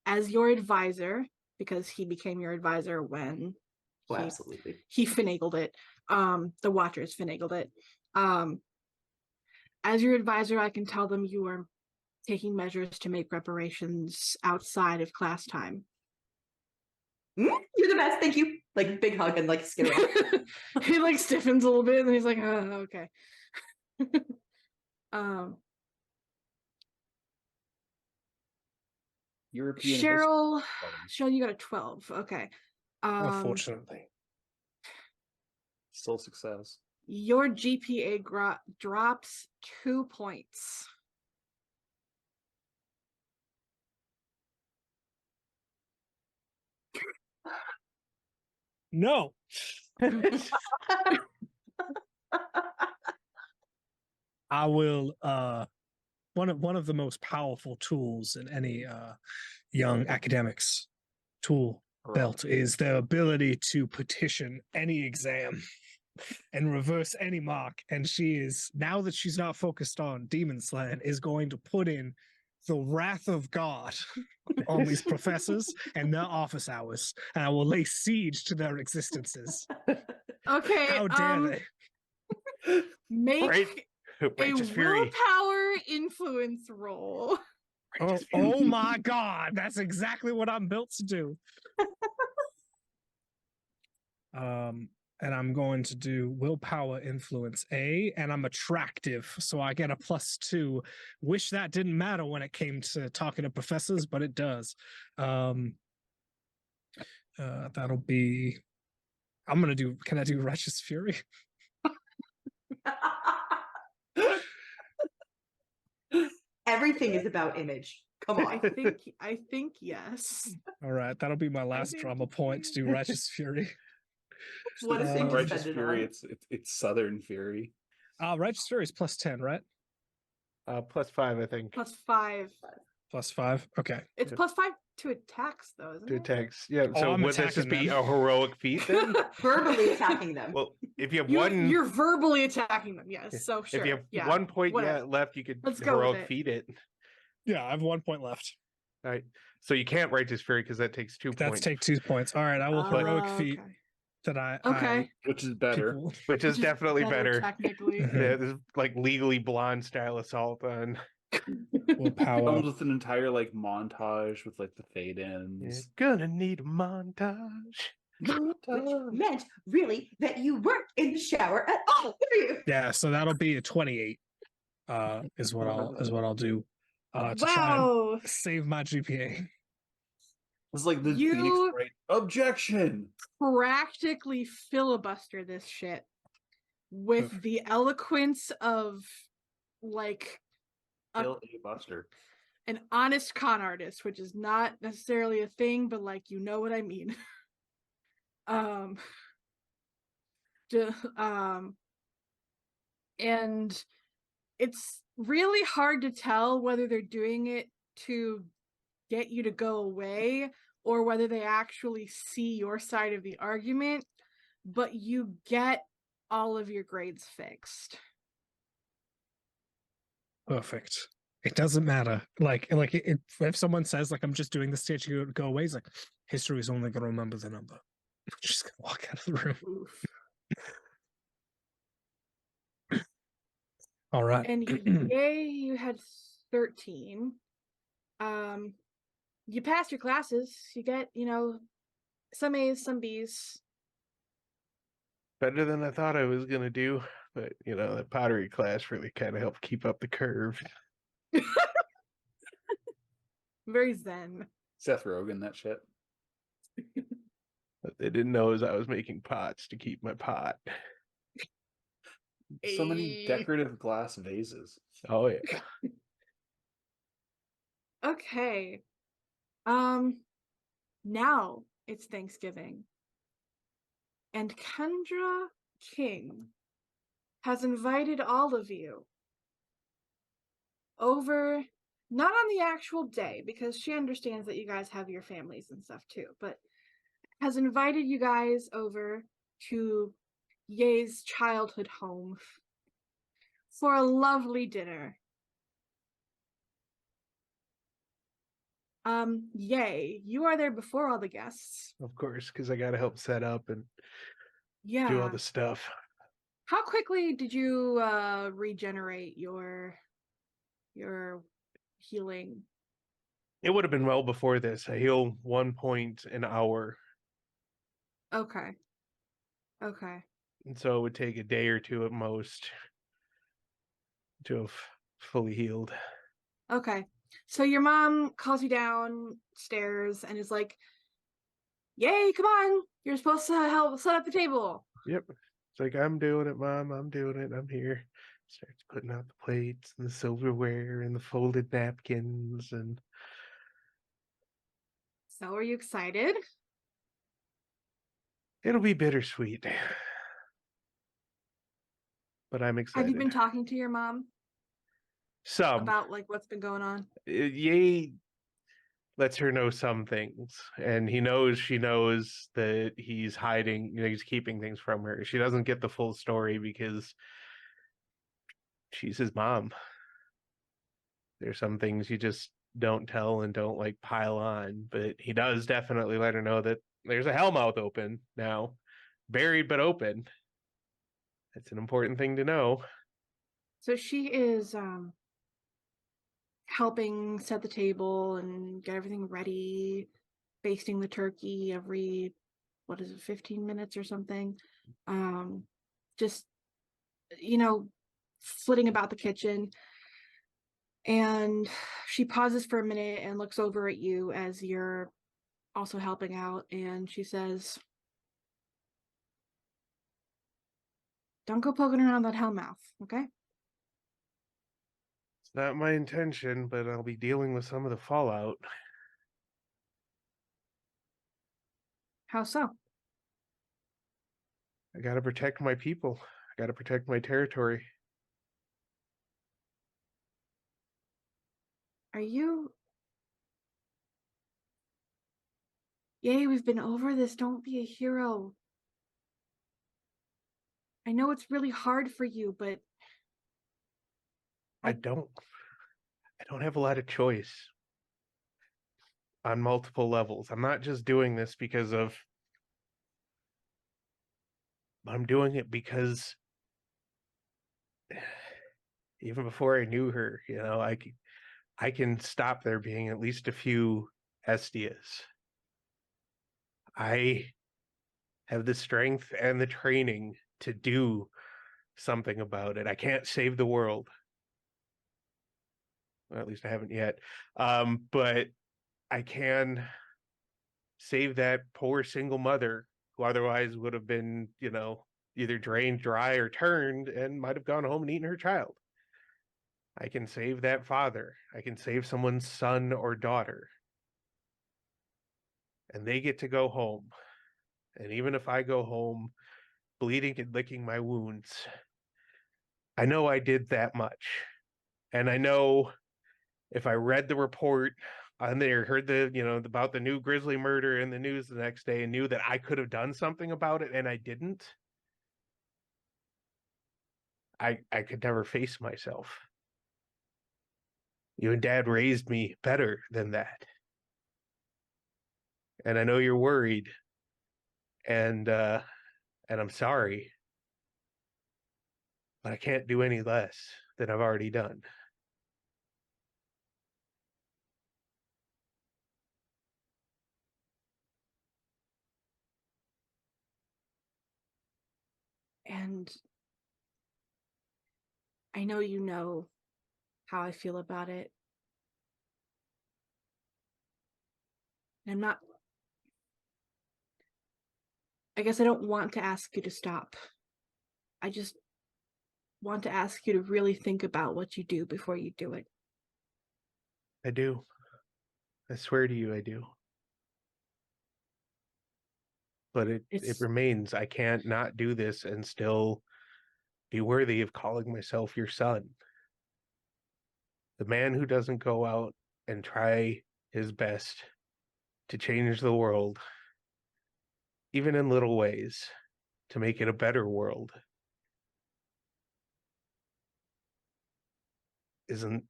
as your advisor, because he became your advisor when Oh, he- absolutely. he finagled it. The Watchers finagled it. As your advisor, I can tell them you are taking measures to make reparations outside of class time. You're the best, thank you. Like big hug and like skid off. He like stiffens a little bit and he's like, okay. European Cheryl, history. Cheryl, you got a 12. Okay. Unfortunately. Still success. Your GPA drops 2 points. No. I will one of the most powerful tools in any young academics tool belt is their ability to petition any exam and reverse any mark. And she is, now that she's not focused on demon slaying, is going to put in the wrath of God on these professors and their office hours, and I will lay siege to their existences. Okay. How dare they? Make Right. a Righteous Fury. willpower influence roll. Oh my God, that's exactly what I'm built to do. And I'm going to do willpower influence A, and I'm attractive, so I get a +2. Wish that didn't matter when it came to talking to professors, but it does. That'll be. I'm gonna do. Can I do Righteous Fury? Everything is about image. Come I on. think yes. All right, that'll be my last think drama point to do Righteous Fury. What a It's thing not to Righteous spend it Fury. on. It's Southern Fury. Righteous Fury is +10, right? +5, I think. +5. +5. Okay. It's Yeah. +5 to attacks though, isn't To it? attacks. Yeah. Oh, So I'm would this just attacking be them. a heroic feat then? Verbally attacking them. Well, if you have You're, one, you're verbally attacking them, yes. So sure. if you have yeah, 1 point whatever. left, you could Let's go with heroic it. feat it. Yeah, I have 1 point left. All right. So you can't Righteous Fury because that takes 2 That's points, take 2 points. All right, I will heroic feat Okay. that I Okay. Which is better. people- which is Which definitely better. technically. Mhm. Yeah, this is like legally blonde style assault on. willpower. Comes with an entire like montage with like the fade ins. Gonna need a montage. Which meant really that you weren't in the shower at all, were you? Yeah, so that'll be a 28. Is what I'll do. To try and Wow. save my GPA. It's like the You- Phoenix Wright objection. Practically filibuster this shit with Oof. the eloquence of like a Kill a Buster. an honest con artist, which is not necessarily a thing, but like you know what I mean. um, and it's really hard to tell whether they're doing it to get you to go away or whether they actually see your side of the argument, but you get all of your grades fixed. Perfect. It doesn't matter. If someone says like I'm just doing this stage to go away, it's like history is only gonna remember the number. Just gonna walk out of the room. Oof. All right. And yay, you had 13. You pass your classes. You get, some A's, some B's. Better than I thought I was gonna do, but that pottery class really kind of helped keep up the curve. Very zen. Seth Rogen, that shit. What they didn't know is I was making pots to keep my pot. So many decorative glass vases. Oh yeah. Okay. Now it's Thanksgiving. And Kendra King has invited all of you over, not on the actual day, because she understands that you guys have your families and stuff too, but has invited you guys over to Ye's childhood home for a lovely dinner. Ye, you are there before all the guests. Of course, because I gotta help set up and do all Yeah. the stuff. How quickly did you regenerate your healing? It would have been well before this. I heal 1 point an hour, Okay. Okay. and so it would take a day or two at most to have fully healed. Okay. So your mom calls you downstairs and is like, "Yay, come on. You're supposed to help set up the table." Yep. It's like, I'm doing it, Mom. I'm doing it. I'm here. Starts putting out the plates and the silverware and the folded napkins and So are you excited? it'll be bittersweet. But I'm Have excited. you been talking to your mom Some. about like what's been going on? Ye lets her know some things, and he knows she knows that he's hiding, he's keeping things from her. She doesn't get the full story because she's his mom. There's some things you just don't tell and don't like pile on, but he does definitely let her know that there's a hellmouth open now, buried but open. That's an important thing to know. So she is helping set the table and get everything ready, basting the turkey every 15 minutes or something. Just flitting about the kitchen. And she pauses for a minute and looks over at you as you're also helping out, and she says, "Don't go poking around that hellmouth, okay?" It's not my intention, but I'll be dealing with some of the fallout. How so? I gotta protect my people. I gotta protect my territory. Are you... Yay, we've been over this. Don't be a hero. I know it's really hard for you, but I don't have a lot of choice on multiple levels. I'm not just doing this because of, I'm doing it because even before I knew her, I can stop there being at least a few Estias. I have the strength and the training to do something about it. I can't save the world. Well, at least I haven't yet. But I can save that poor single mother who otherwise would have been, either drained dry or turned and might have gone home and eaten her child. I can save that father. I can save someone's son or daughter. And they get to go home. And even if I go home bleeding and licking my wounds, I know I did that much. And I know if I read the report on there, heard about the new Grizzly murder in the news the next day and knew that I could have done something about it and I didn't, I could never face myself. You and Dad raised me better than that. And I know you're worried. And I'm sorry. But I can't do any less than I've already done. And I know you know how I feel about it. I guess I don't want to ask you to stop. I just want to ask you to really think about what you do before you do it. I do. I swear to you, I do. But it remains. I can't not do this and still be worthy of calling myself your son. The man who doesn't go out and try his best to change the world, even in little ways, to make it a better world, isn't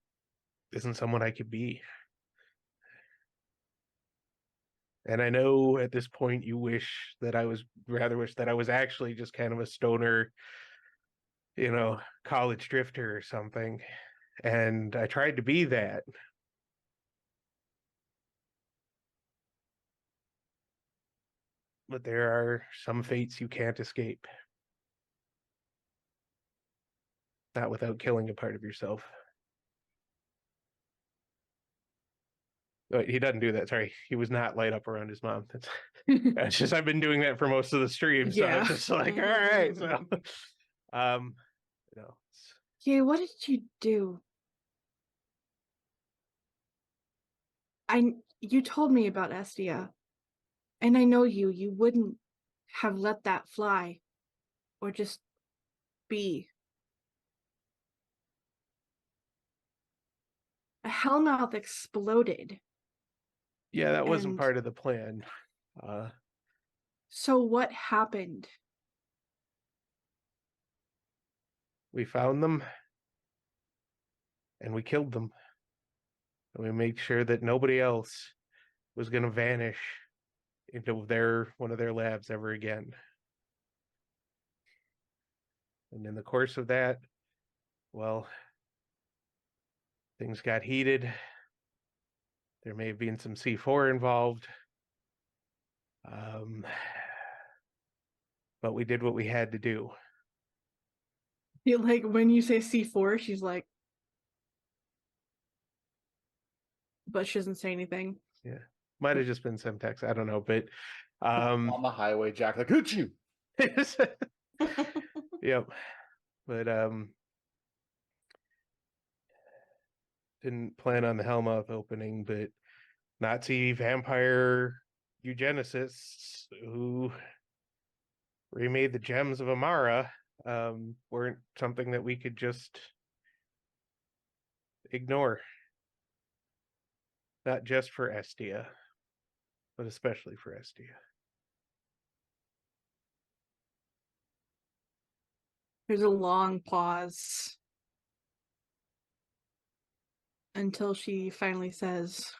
someone I could be. And I know at this point you wish that I was actually just kind of a stoner, college drifter or something. And I tried to be that. But there are some fates you can't escape. Not without killing a part of yourself. He doesn't do that. Sorry, he was not light up around his mom. It's just I've been doing that for most of the stream, so Yeah. it's just like, all right. So, Yeah, what did you do? You told me about Estia, and I know you wouldn't have let that fly, or just be. A Hellmouth exploded. Yeah, that wasn't And- part of the plan. So what happened? We found them and we killed them. And we made sure that nobody else was going to vanish into one of their labs ever again. And in the course of that, well, things got heated. There may have been some C4 involved. But we did what we had to do. Like when you say C4, she's like, but she doesn't say anything. Yeah. Might have just been Semtex. I don't know. But On the highway, Jack, like, hit you. Yep. But didn't plan on the Hellmouth opening, but Nazi vampire eugenicists who remade the gems of Amara weren't something that we could just ignore. Not just for Estia, but especially for Estia. There's a long pause until she finally says,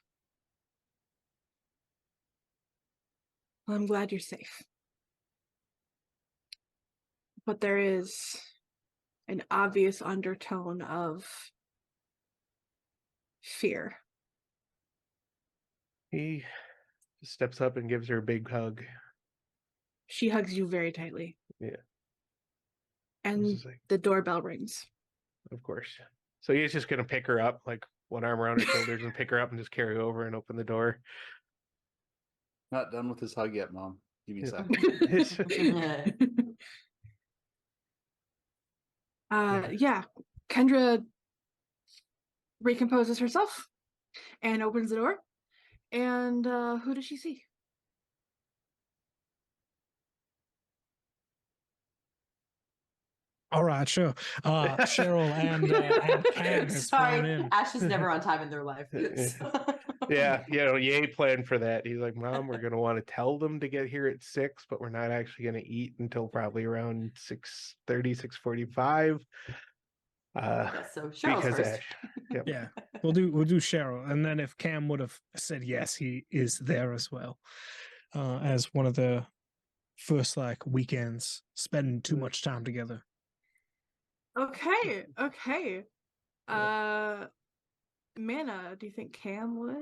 well, I'm glad you're safe. But there is an obvious undertone of fear. He steps up and gives her a big hug. She hugs you very tightly. Yeah. And the doorbell rings. Of course. So he's just going to pick her up, like one arm around her shoulders and pick her up and just carry over and open the door. Not done with his hug yet, Mom. Give me a second. Yeah. Kendra recomposes herself and opens the door. And who does she see? All right, sure. Cheryl and Cam has Sorry, flown in. Ash is never on time in their life. Yeah, Ye planned for that. He's like, Mom, we're gonna want to tell them to get here at 6, but we're not actually gonna eat until probably around 6:30, 6:45. Yeah, so Cheryl's Because first. Ash. Yep. Yeah, we'll do Cheryl, and then if Cam would have said yes, he is there as well, as one of the first like weekends spending too much time together. Okay, okay. Mana, do you think Cam would?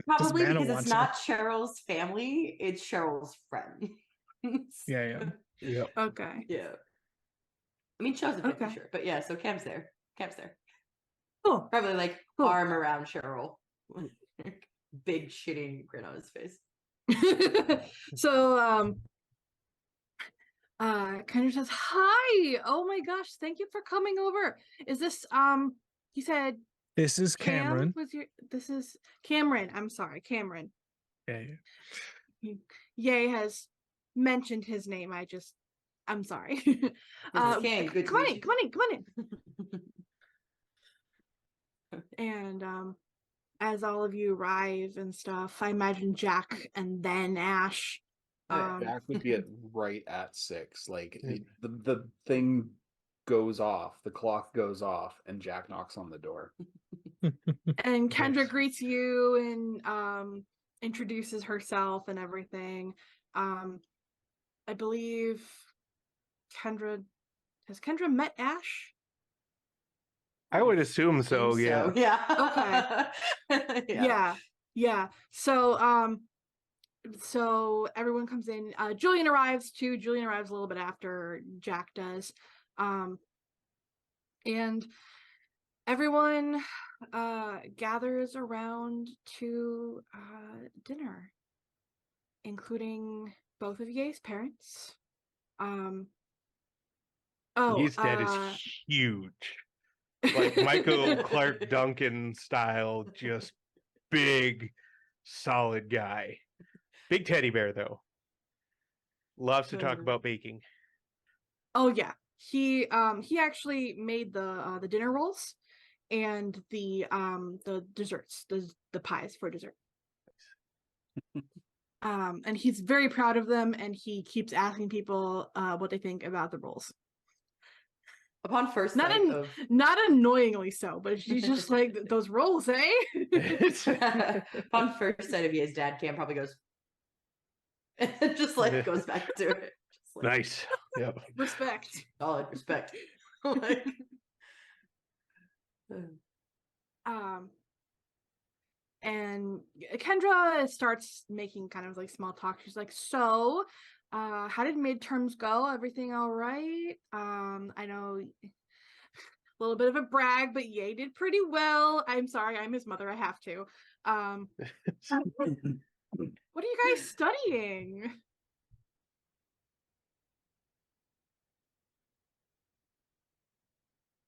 Probably Mana because want it's to? not Cheryl's family, it's Cheryl's friend. Yeah. Yep. Okay. Yeah. I mean, Cheryl's a bit Okay. sure, but yeah, so Cam's there. Cam's there. Cool. Probably like Cool. arm around Cheryl. Big shitting grin on his face. So Kendra says, "Hi. Oh my gosh, thank you for coming over. Is this he said This is Cam Cameron. was your this is Cameron. I'm sorry, Cameron. Yeah. Ye has mentioned his name. I'm sorry. This is Cam. Good to come on meet in, you. come on in. And as all of you arrive and stuff, I imagine Jack and then Ash. Oh, yeah. Jack would be at right at 6. Like Yeah. the thing goes off, the clock goes off, and Jack knocks on the door. And Kendra Nice. greets you and introduces herself and everything. I believe has Kendra met Ash? I would assume so, Think yeah. Yeah. Okay. Yeah. So everyone comes in. Julian arrives too. Julian arrives a little bit after Jack does. And everyone gathers around to dinner, including both of Ye's parents. His dad is huge. Like Michael Clark Duncan style, just big, solid guy. Big teddy bear though. Loves to talk about baking. Oh yeah. He actually made the dinner rolls and the desserts, the pies for dessert. And he's very proud of them, and he keeps asking people what they think about the rolls. Upon first Not sight of not annoyingly so, but she's just like, those rolls, eh? upon first sight of Ye's dad, Cam probably goes and just like goes back to it. Just like, Nice. Yep. Respect. solid respect. Like, And Kendra starts making kind of like small talk. She's like, so how did midterms go? Everything all right? I know a little bit of a brag, but Ye did pretty well. I'm sorry, I'm his mother, I have to. What are you guys studying?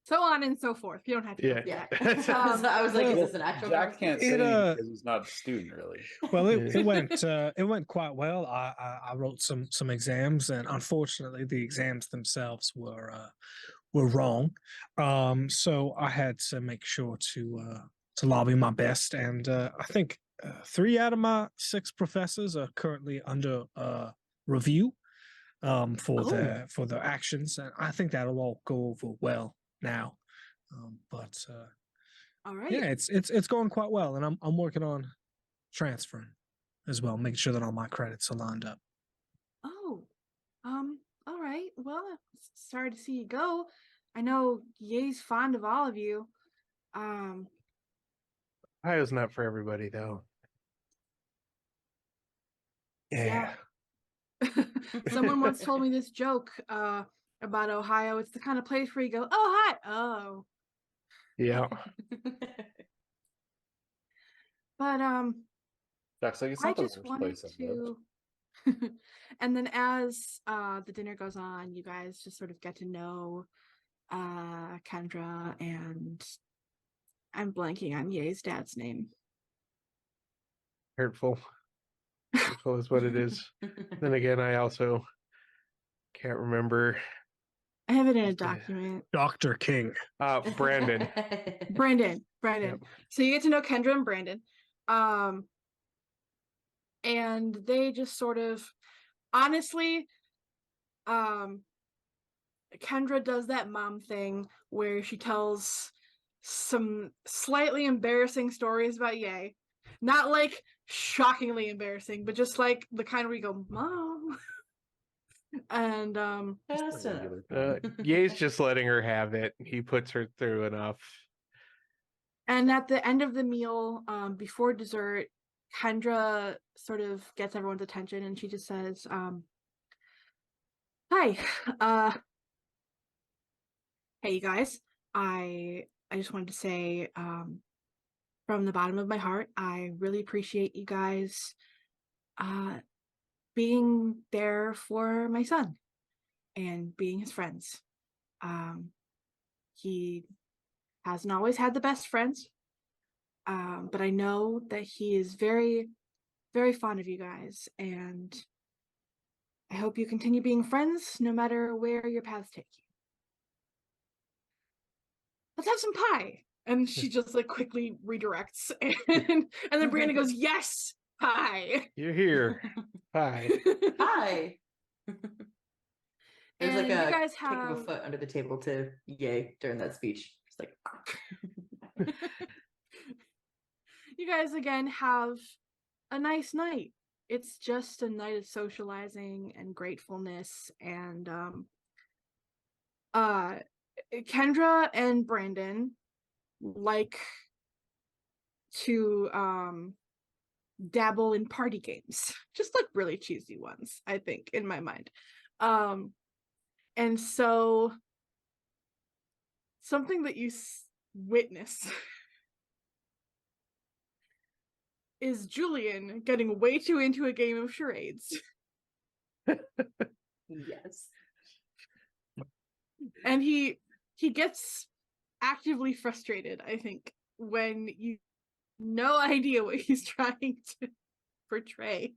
So on and so forth. You don't have to. Yeah. yeah. Um, I was like, is well, this an actual Jack can't say It, because he's not a student, really. Well, it went quite well. I wrote some exams, and unfortunately, the exams themselves were wrong. So I had to make sure to lobby my best, and I think 3 out of my 6 professors are currently under review for their actions, and I think that'll all go over well now. But all right. yeah, it's going quite well, and I'm working on transferring as well, making sure that all my credits are lined up. Oh, all right. Well, sorry to see you go. I know Ye's fond of all of you. Ohio's not for everybody though. Yeah. Someone once told me this joke about Ohio. It's the kind of place where you go, oh, hi. Oh. Yeah. But Jack's like, it's I not the just worst wanted place I've lived. to and then as the dinner goes on, you guys just sort of get to know Kendra, and I'm blanking on Ye's dad's name. Hurtful. Hurtful is what it is. Then again, I also can't remember. I have it in a Yeah. document. Dr. King. Brandon. Brandon. Yep. So you get to know Kendra and Brandon. And they just sort of, honestly, Kendra does that mom thing where she tells some slightly embarrassing stories about Ye. Not like shockingly embarrassing, but just like the kind where you go, Mom. And Just enough. Ye's just letting her have it. He puts her through enough. and at the end of the meal, before dessert, Kendra sort of gets everyone's attention and she just says, hi, hey you guys. I just wanted to say, from the bottom of my heart, I really appreciate you guys being there for my son and being his friends. He hasn't always had the best friends, but I know that he is very, very fond of you guys, and I hope you continue being friends no matter where your paths take you. Let's have some pie. And she just like quickly redirects, and then Brianna goes, yes, pie. You're here. Hi. Hi. There's like And you a guys kick of a have foot under the table to Yay during that speech. It's like you guys again have a nice night. It's just a night of socializing and gratefulness, and Kendra and Brandon like to dabble in party games, just like really cheesy ones, I think, in my mind. And so something that you witness is Julian getting way too into a game of charades. yes. And he gets actively frustrated, I think, when you no idea what he's trying to portray.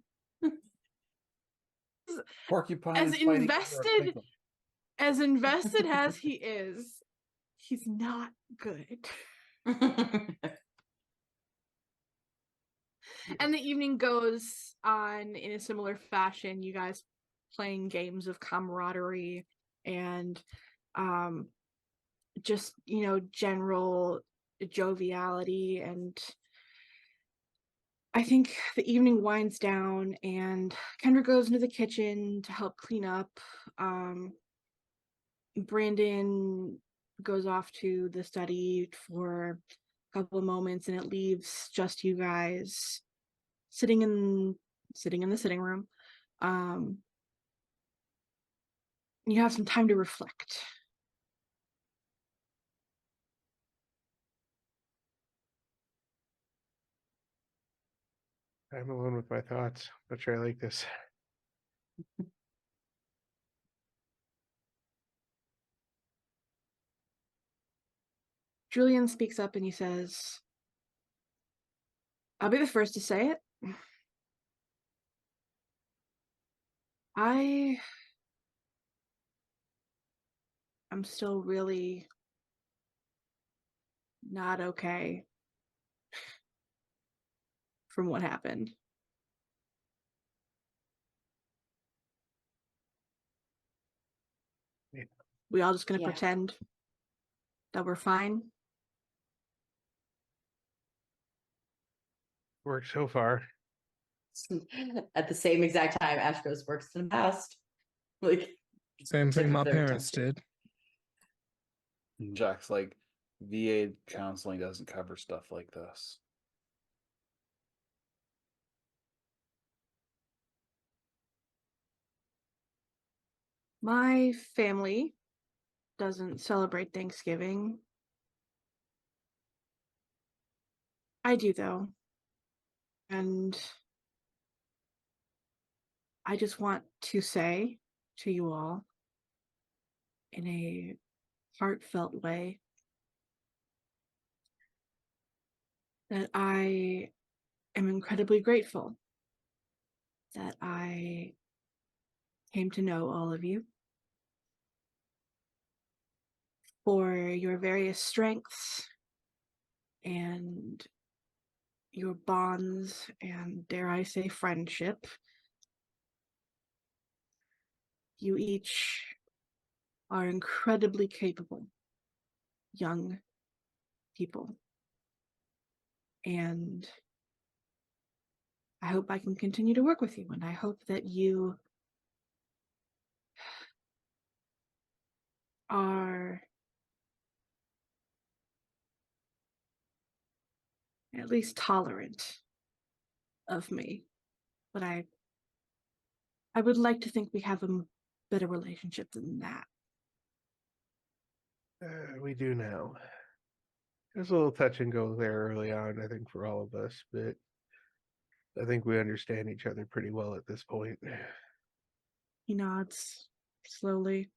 Porcupine As is fighting over a invested pickle. as invested as he is, he's not good. And the evening goes on in a similar fashion, you guys playing games of camaraderie and just, general joviality. And I think the evening winds down and Kendra goes into the kitchen to help clean up. Brandon goes off to the study for a couple of moments, and it leaves just you guys sitting in the sitting room. You have some time to reflect. I'm alone with my thoughts. Not sure I like this. Julian speaks up and he says, I'll be the first to say it. I'm still really not okay from what happened. Yeah. We all just gonna Yeah. pretend that we're fine. Worked so far. At the same exact time, Astros works in the past. Like Same tip thing of my their parents tongue. did. And Jack's like, VA counseling doesn't cover stuff like this. My family doesn't celebrate Thanksgiving. I do, though. And I just want to say to you all, in a heartfelt way that I am incredibly grateful that I came to know all of you for your various strengths and your bonds and, dare I say, friendship. You each are incredibly capable young people. And I hope I can continue to work with you, and I hope that you are at least tolerant of me. But I would like to think we have a better relationship than that. We do now. There's a little touch and go there early on, I think, for all of us, but I think we understand each other pretty well at this point. He nods slowly.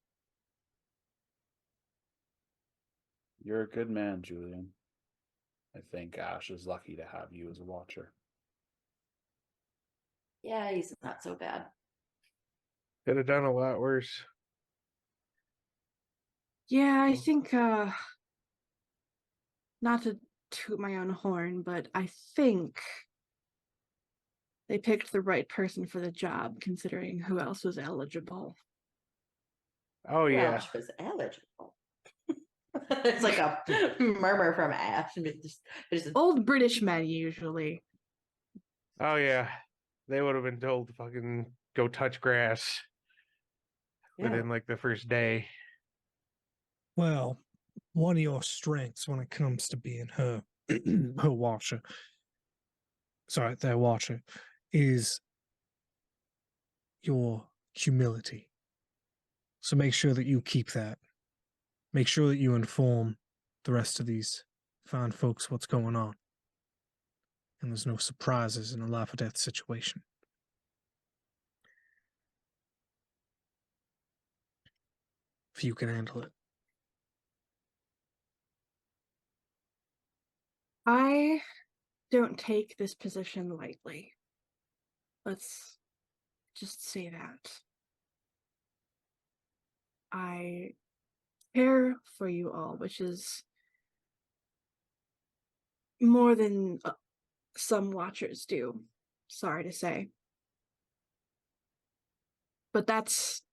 You're a good man, Julian. I think Ash is lucky to have you as a watcher. Yeah, he's not so bad. Could have done a lot worse. Yeah, I think not to toot my own horn, but I think they picked the right person for the job, considering who else was eligible. Oh Who yeah. else was eligible? It's like a murmur from Ash. And just Old British men, usually. Oh yeah. They would have been told to fucking go touch grass within like the first day. Well, one of your strengths when it comes to being her her watcher, sorry, their watcher, is your humility. So make sure that you keep that. Make sure that you inform the rest of these fine folks what's going on. And there's no surprises in a life or death situation. If you can handle it. I don't take this position lightly. Let's just say that. I care for you all, which is more than some watchers do. Sorry to say. But that's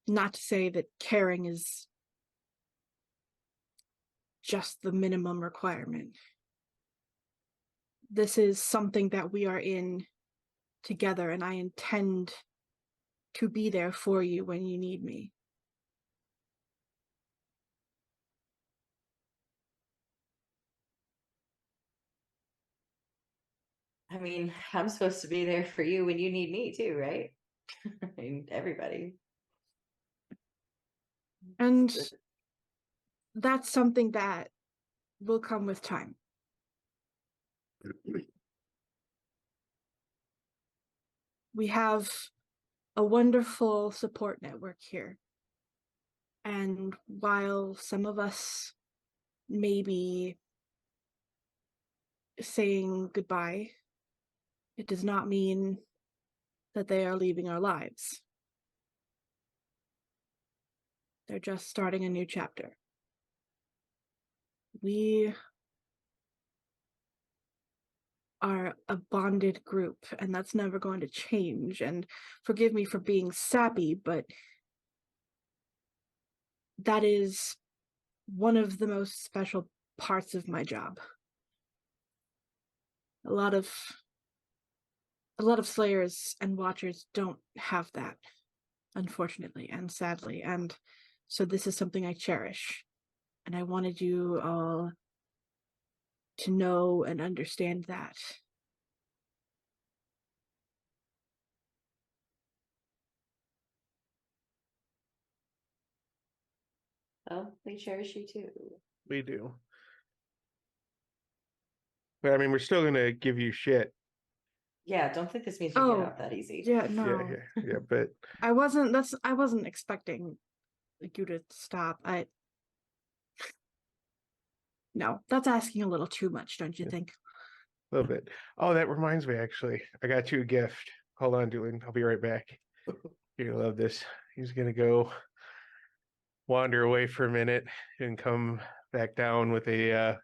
not to say that caring is just the minimum requirement. This is something that we are in together, and I intend to be there for you when you need me. I mean, I'm supposed to be there for you when you need me too, right? I mean, everybody. And that's something that will come with time. We have a wonderful support network here. And while some of us may be saying goodbye, it does not mean that they are leaving our lives. They're just starting a new chapter. We are a bonded group, and that's never going to change. And forgive me for being sappy, but that is one of the most special parts of my job. A lot of slayers and watchers don't have that, unfortunately and sadly, and so this is something I cherish, and I wanted you all to know and understand that. Oh, we cherish you too. We do. But I mean, we're still gonna give you shit. Yeah, don't think this means you Oh, get out that easy. Yeah, no. Yeah, but I wasn't expecting you to stop. No, that's asking a little too much, don't you Yeah. think? A little bit. Oh, that reminds me, actually. I got you a gift. Hold on, Julian. I'll be right back. You're gonna love this. He's gonna go wander away for a minute and come back down with a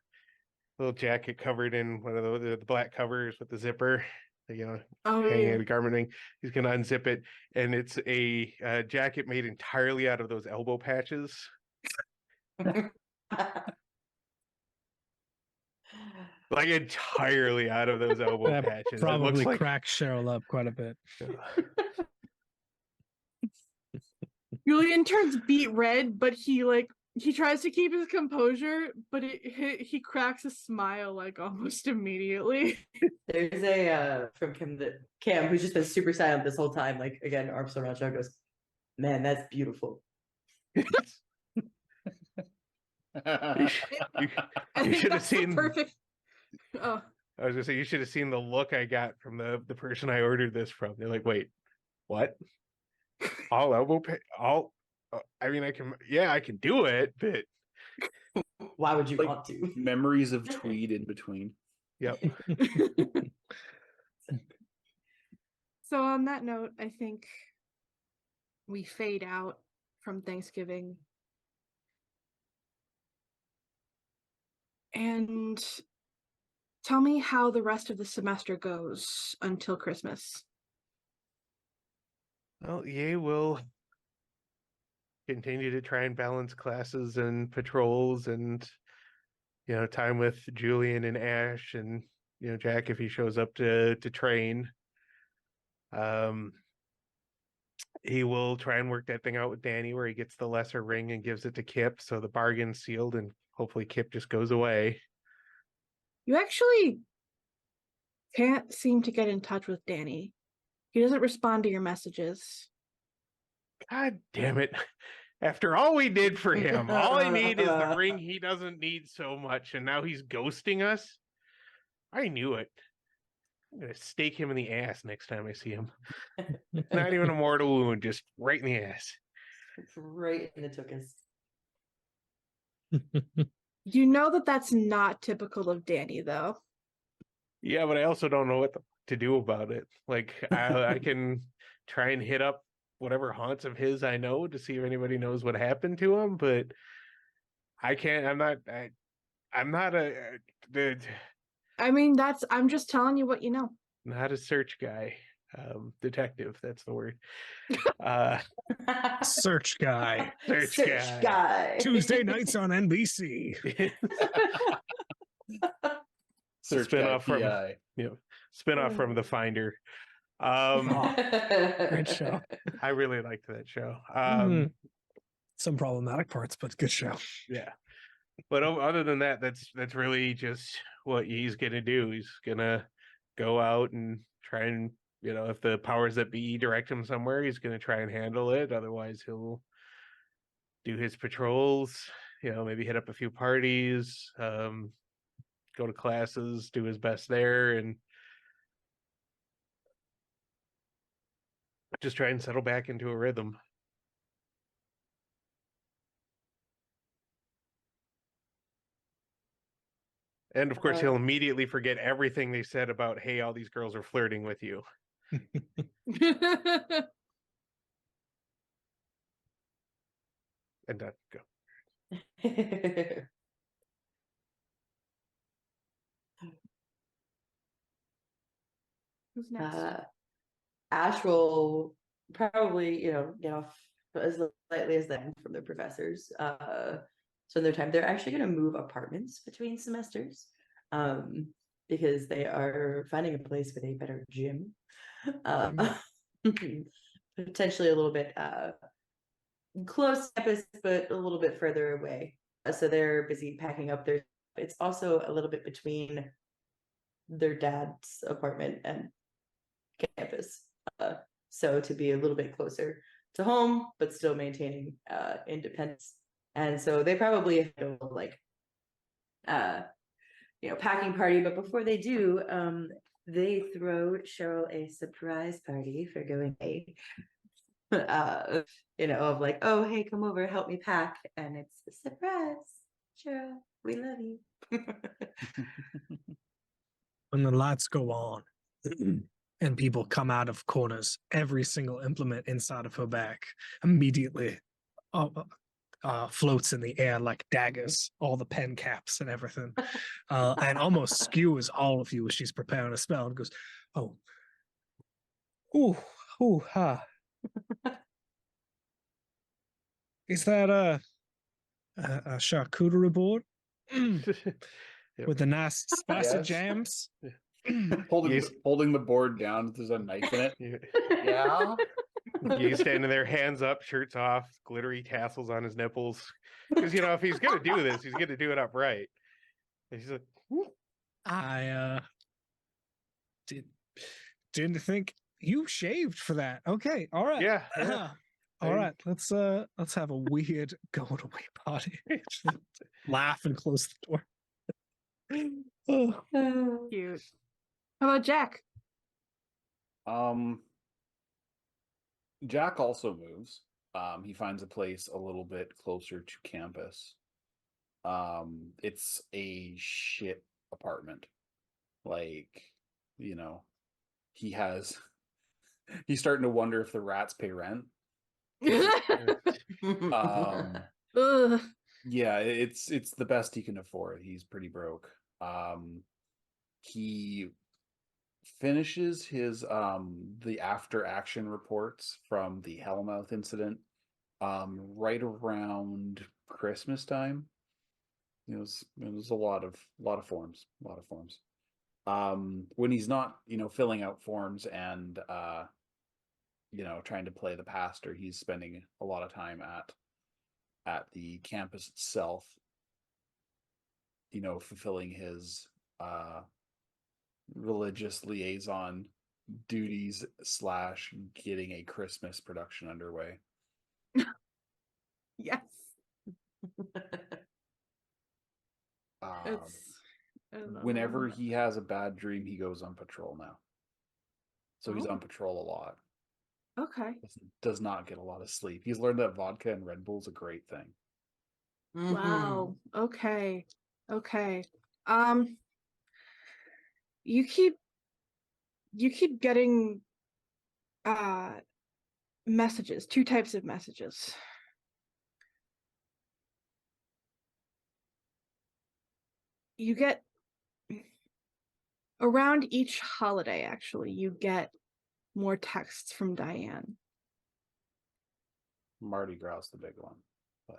little jacket covered in one of the black covers with the zipper, Oh hanging yeah. at a garment ring. He's gonna unzip it, and it's a jacket made entirely out of those elbow patches. Like entirely out of those elbow That patches. It probably looks like cracks Cheryl up quite a bit. Julian turns beet red, but he tries to keep his composure, but he cracks a smile like almost immediately. There's a from Cam who's just been super silent this whole time. Like again, arms around Chuck goes, "Man, that's beautiful." I think should have that's the seen. perfect. Oh, I was gonna say you should have seen the look I got from the person I ordered this from. They're like, "Wait, what? All elbow pay? All? I mean, I can do it, but Why would you Like, want to? memories of tweed in between. yep." so on that note, I think we fade out from Thanksgiving. And tell me how the rest of the semester goes until Christmas. Well, Ye will continue to try and balance classes and patrols and time with Julian and Ash and Jack if he shows up to train. He will try and work that thing out with Danny where he gets the lesser ring and gives it to Kip, so the bargain's sealed and hopefully Kip just goes away. You actually can't seem to get in touch with Danny. He doesn't respond to your messages. God damn it. After all we did for him, all I need is the ring he doesn't need so much, and now he's ghosting us? I knew it. I'm going to stake him in the ass next time I see him. Not even a mortal wound, just right in the ass. Right in the tuchus. You know that that's not typical of Danny, though. Yeah, but I also don't know what to do about it. Like, I can try and hit up whatever haunts of his I know to see if anybody knows what happened to him, but I can't. I'm not I mean, I'm just telling you what you know. not a search guy. Detective, that's the word. Search guy. Search guy. Tuesday nights on NBC. Search Spin-off from PI. spin-off from The Finder. Great show. I really liked that show. Some problematic parts, but good show. Yeah. But other than that, that's really just what he's gonna do. He's gonna go out and try and if the powers that be direct him somewhere, he's gonna try and handle it. Otherwise, he'll do his patrols. Maybe hit up a few parties, go to classes, do his best there, and just try and settle back into a rhythm. And of course, he'll immediately forget everything they said about, hey, all these girls are flirting with you. And go. Who's next? Ash will probably, get off as lightly as them from their professors. So in their time, they're actually going to move apartments between semesters, because they are finding a place with a better gym. Potentially a little bit close to campus, but a little bit further away. So they're busy packing up their. It's also a little bit between their dad's apartment and campus. So to be a little bit closer to home, but still maintaining independence. And so they probably have a like packing party, but before they do, they throw Cheryl a surprise party for going away. Of like, oh hey, come over, help me pack. And it's a surprise. Cheryl, we love you. When the lights go on and people come out of corners, every single implement inside of her bag immediately uh, floats in the air like daggers, all the pen caps and everything, and almost skewers all of you as she's preparing a spell and goes, "Oh, ooh, ooh, ha." Is that a charcuterie board Yep. with the nice spicy Yes. jams? holding Yes. holding the board down. There's a knife in it. You, Yeah. you standing there, hands up, shirts off, glittery tassels on his nipples. Because if he's gonna do this, he's gonna do it upright. And he's like, I didn't think you shaved for that. Okay, all right. yeah, yeah. All right, let's have a weird going away party. Just laugh and close the door. Oh. Cute. How about Jack? Jack also moves. He finds a place a little bit closer to campus. It's a shit apartment. Like, he has he's starting to wonder if the rats pay rent. Um Ugh. yeah, it's the best he can afford. He's pretty broke. He finishes his the after action reports from the Hellmouth incident right around Christmas time. It was a lot of forms. When he's not, filling out forms and trying to play the pastor, he's spending a lot of time at the campus itself, fulfilling his religious liaison duties / getting a Christmas production underway. Yes. Um, I love whenever it. he has a bad dream, he goes on patrol now. So he's Oh. on patrol a lot. Okay. Does not get a lot of sleep. He's learned that vodka and Red Bull's a great thing. Wow. Okay. Okay. Um, you keep getting messages, two types of messages. You get around each holiday, actually, you get more texts from Diane. Mardi Gras the big one, but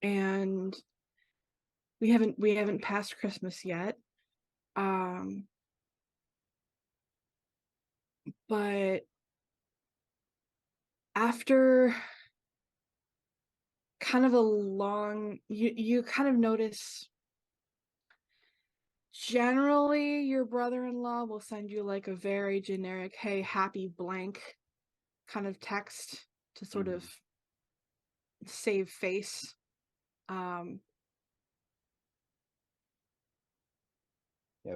And we haven't passed Christmas yet. But after kind of a long, you kind of notice generally your brother-in-law will send you like a very generic, hey, happy blank kind of text to sort of save face. yeah,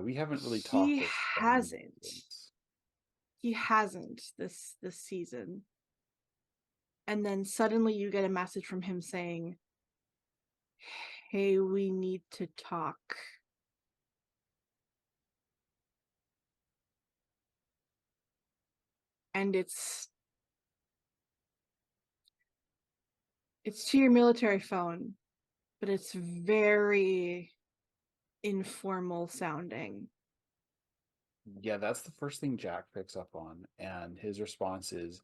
we haven't really talked. He hasn't this season. And then suddenly you get a message from him saying, hey, we need to talk. And it's to your military phone, but it's very informal sounding. Yeah, that's the first thing Jack picks up on, and his response is,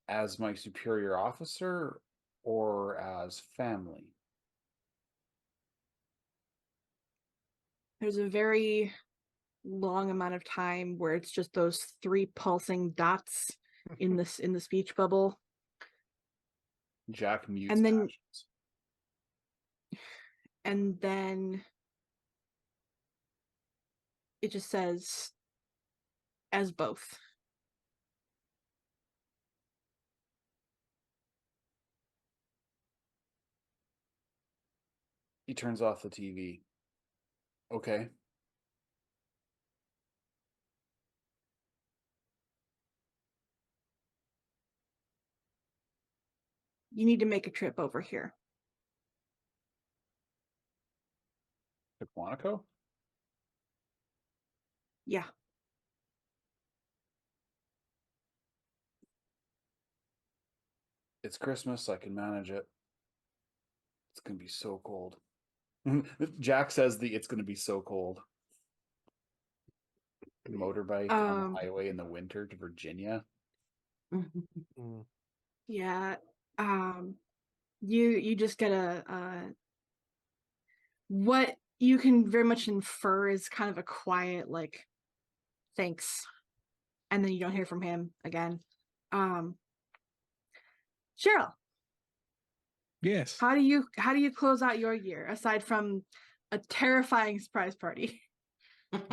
as my superior officer or as family? There's a very long amount of time where it's just those three pulsing dots in the speech bubble. Jack mutes And then actions. and then it just says as both. He turns off the TV. Okay. You need to make a trip over here. Quantico? Yeah. It's Christmas. I can manage it. It's gonna be so cold. Jack says it's gonna be so cold. Motorbike on Um, the highway in the winter to Virginia. Mm. Yeah. You just gotta what you can very much infer is kind of a quiet like thanks, and then you don't hear from him again. Cheryl, Yes. how do you close out your year aside from a terrifying surprise party?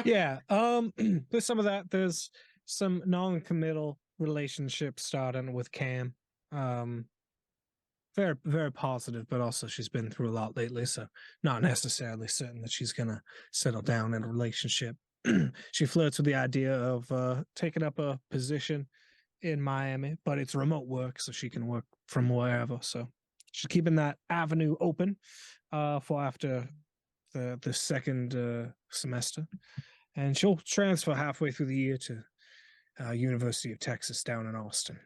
Yeah. There's some of that. There's some non-committal relationship starting with Cam. Very, very positive, but also she's been through a lot lately, so not necessarily certain that she's gonna settle down in a relationship. She flirts with the idea of taking up a position in Miami, but it's remote work, so she can work from wherever. So she's keeping that avenue open for after the second semester, and she'll transfer halfway through the year to University of Texas down in Austin.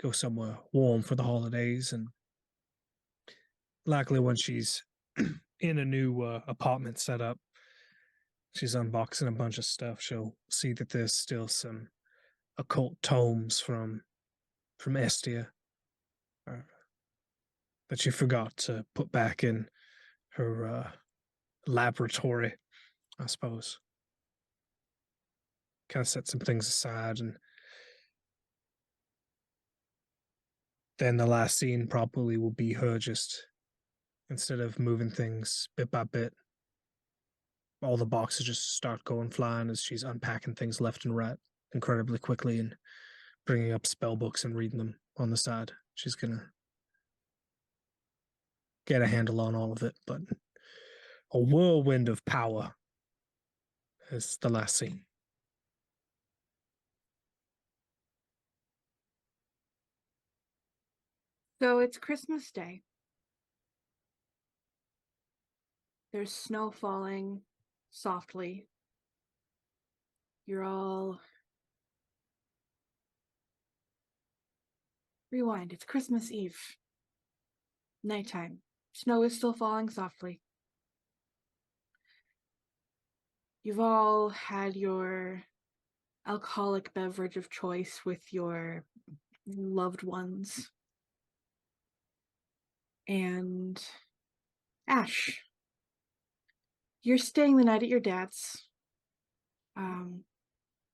Go somewhere warm for the holidays, and likely when she's in a new apartment setup, she's unboxing a bunch of stuff. She'll see that there's still some occult tomes from Estia that she forgot to put back in her laboratory, I suppose. Kind of set some things aside, and then the last scene probably will be her just, instead of moving things bit by bit, all the boxes just start going flying as she's unpacking things left and right incredibly quickly and bringing up spell books and reading them on the side. She's gonna get a handle on all of it, but a whirlwind of power is the last scene. So it's Christmas Day. There's snow falling softly. You're all rewind. It's Christmas Eve. Nighttime. Snow is still falling softly. You've all had your alcoholic beverage of choice with your loved ones. And Ash, you're staying the night at your dad's.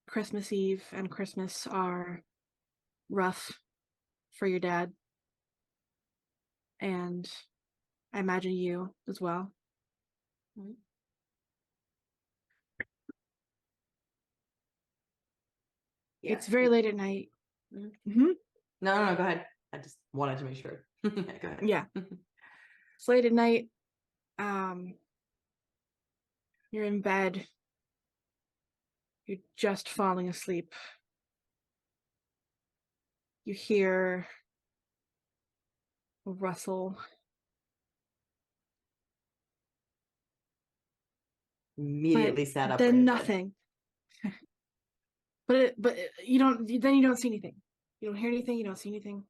Christmas Eve and Christmas are rough for your dad. And I imagine you as well. Yeah. It's very late at night. Mhm. Mm-hmm. No, go ahead. I just wanted to make sure. Go ahead. Yeah. It's late at night. You're in bed. You're just falling asleep. You hear a rustle. Immediately sat up. Then right in bed. nothing. but you don't see anything. You don't hear anything, you don't see anything.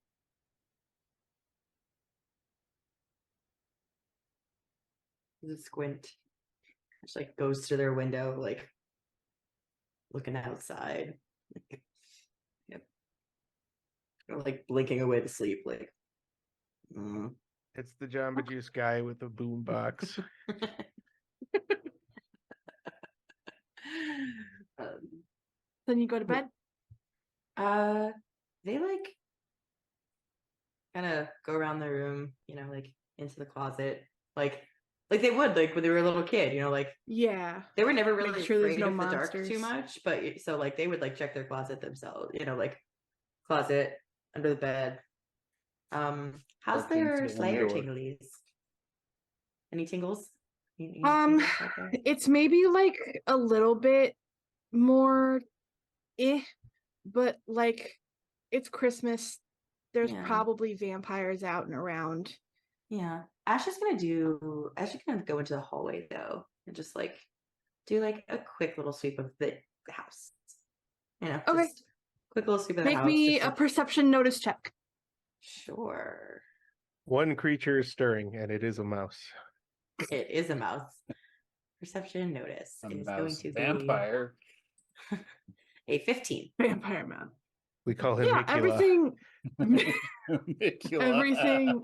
The squint. Just like goes to their window, like looking outside. Yep. Or like blinking away to sleep, like It's the Jamba Juice guy with the boom box. Then you go to bed. They like kind of go around the room, like into the closet, like they would, like when they were a little kid, like Yeah. they were never Make really sure there's afraid no of the dark too monsters. much, but so like they would like check their closet themselves, like closet under the bed. How's Dark their into the Slayer door. tinglies? Any tingles? Any tingles out there? It's maybe like a little bit more but like it's Christmas. There's Yeah. probably vampires out and around. Yeah. Ash is gonna go into the hallway though and just like do like a quick little sweep of the house. Okay. Just quick little sweep of the Make house. me just a like- perception notice check. Sure. One creature is stirring, and it is a mouse. It is a mouse. Perception notice A is going mouse to vampire. be a 15. Vampire man. We call him Yeah, Micula. everything Micula. everything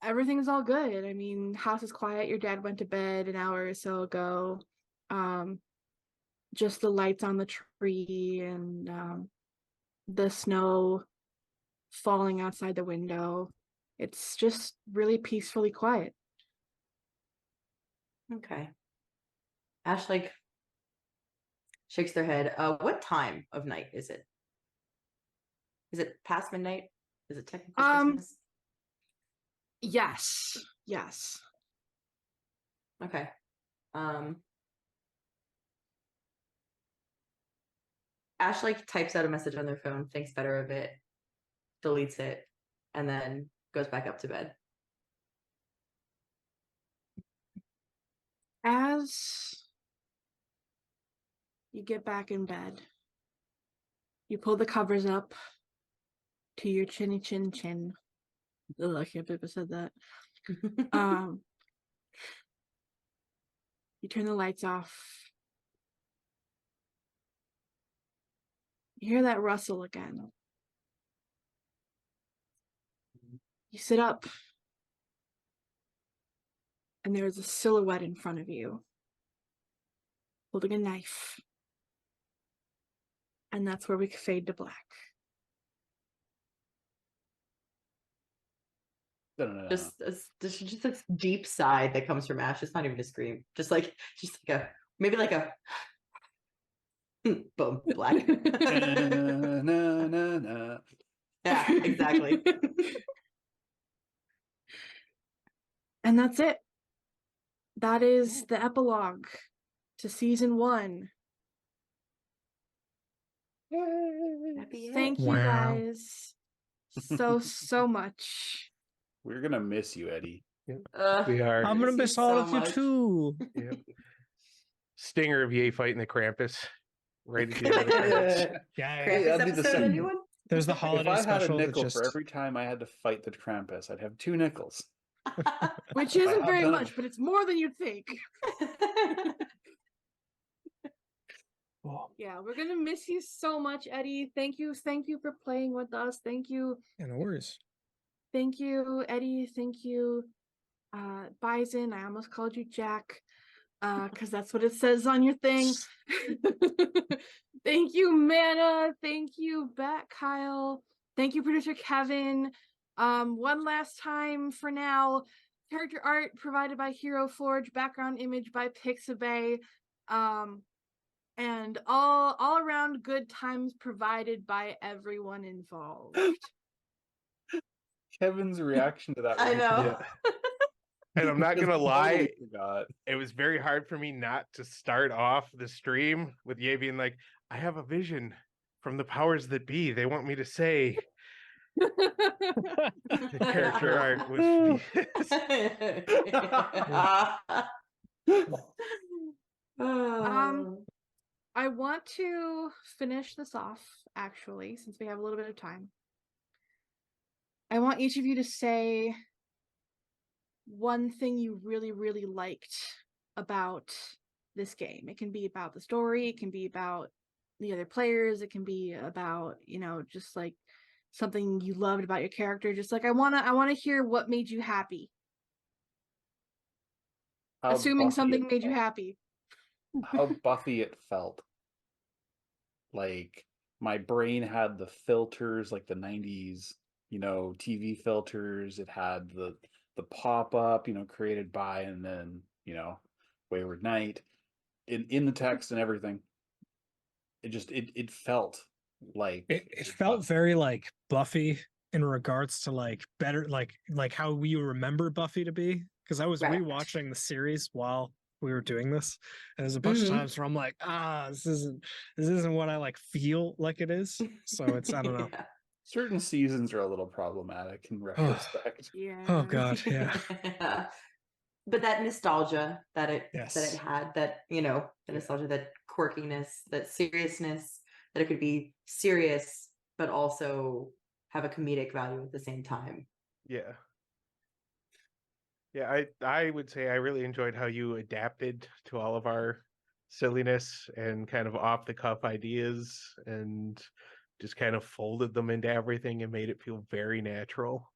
everything's all good. I mean, house is quiet. Your dad went to bed an hour or so ago. Just the lights on the tree and the snow falling outside the window. It's just really peacefully quiet. Okay. Ash like shakes their head. What time of night is it? Is it past midnight? Is it technically Christmas? Yes. Okay. Ash like types out a message on their phone, thinks better of it, deletes it, and then goes back up to bed. As you get back in bed, you pull the covers up to your chinny chin chin. Ugh, I can't believe I said that. You turn the lights off. You hear that rustle again. You sit up, and there's a silhouette in front of you, holding a knife. And that's where we fade to black. Just a deep sigh that comes from Ash. It's not even a scream. Just like a maybe like a boom, black. Na, na, na, na. Yeah, exactly. And that's it. That is the epilogue to season 1. That'd be it. Thank you Wow. guys so much. We're gonna miss you, Eddie. We are. I'm gonna you miss all so of you much. too. Yep. Stinger of Yay fighting the Krampus. Right at the end of the credits. Yeah, Krampus that'd be the episode, second- anyone? there's the If holiday I had a special that nickel just for every time I had to fight the Krampus, I'd have 2 nickels. Which I isn't have very done much, it. but it's more than you'd think. oh, Yeah, we're gonna miss you so much, Eddie. Thank you for playing with us. Thank you, yeah, no worries. Eddie. Thank you, Bison. I almost called you Jack, because that's what it says on your thing. Thank you, Mana. Thank you, Kyle. Thank you, producer Kevin. One last time for now. Character art provided by Hero Forge. Background image by Pixabay. And all around good times provided by everyone involved. Kevin's reaction to that. I was- know. And I'm not Because gonna I lie, totally forgot. it was very hard for me not to start off the stream with Ye being like, I have a vision from the powers that be. They want me to say the character art was I want to finish this off, actually, since we have a little bit of time. I want each of you to say one thing you really, really liked about this game. It can be about the story, it can be about the other players, it can be about, just like something you loved about your character. Just like I wanna hear what made you happy. How Assuming Buffy something it made you felt. happy. How Buffy it felt. Like my brain had the filters, like the 90s, TV filters. It had the pop-up, created by, and then, Wayward Knight in the text and everything. It just it felt like It felt very like Buffy in regards to like better like how we remember Buffy to be. Because I was Right. rewatching the series while we were doing this, and there's a bunch of times where I'm like, this isn't what I like feel like it is. So it's I don't know. Yeah. Certain seasons are a little problematic in retrospect. Yeah. Oh God, yeah. But that nostalgia that it Yes. had, that the nostalgia, that quirkiness, that seriousness, that it could be serious but also have a comedic value at the same time. Yeah. Yeah, I would say I really enjoyed how you adapted to all of our silliness and kind of off the cuff ideas and just kind of folded them into everything and made it feel very natural.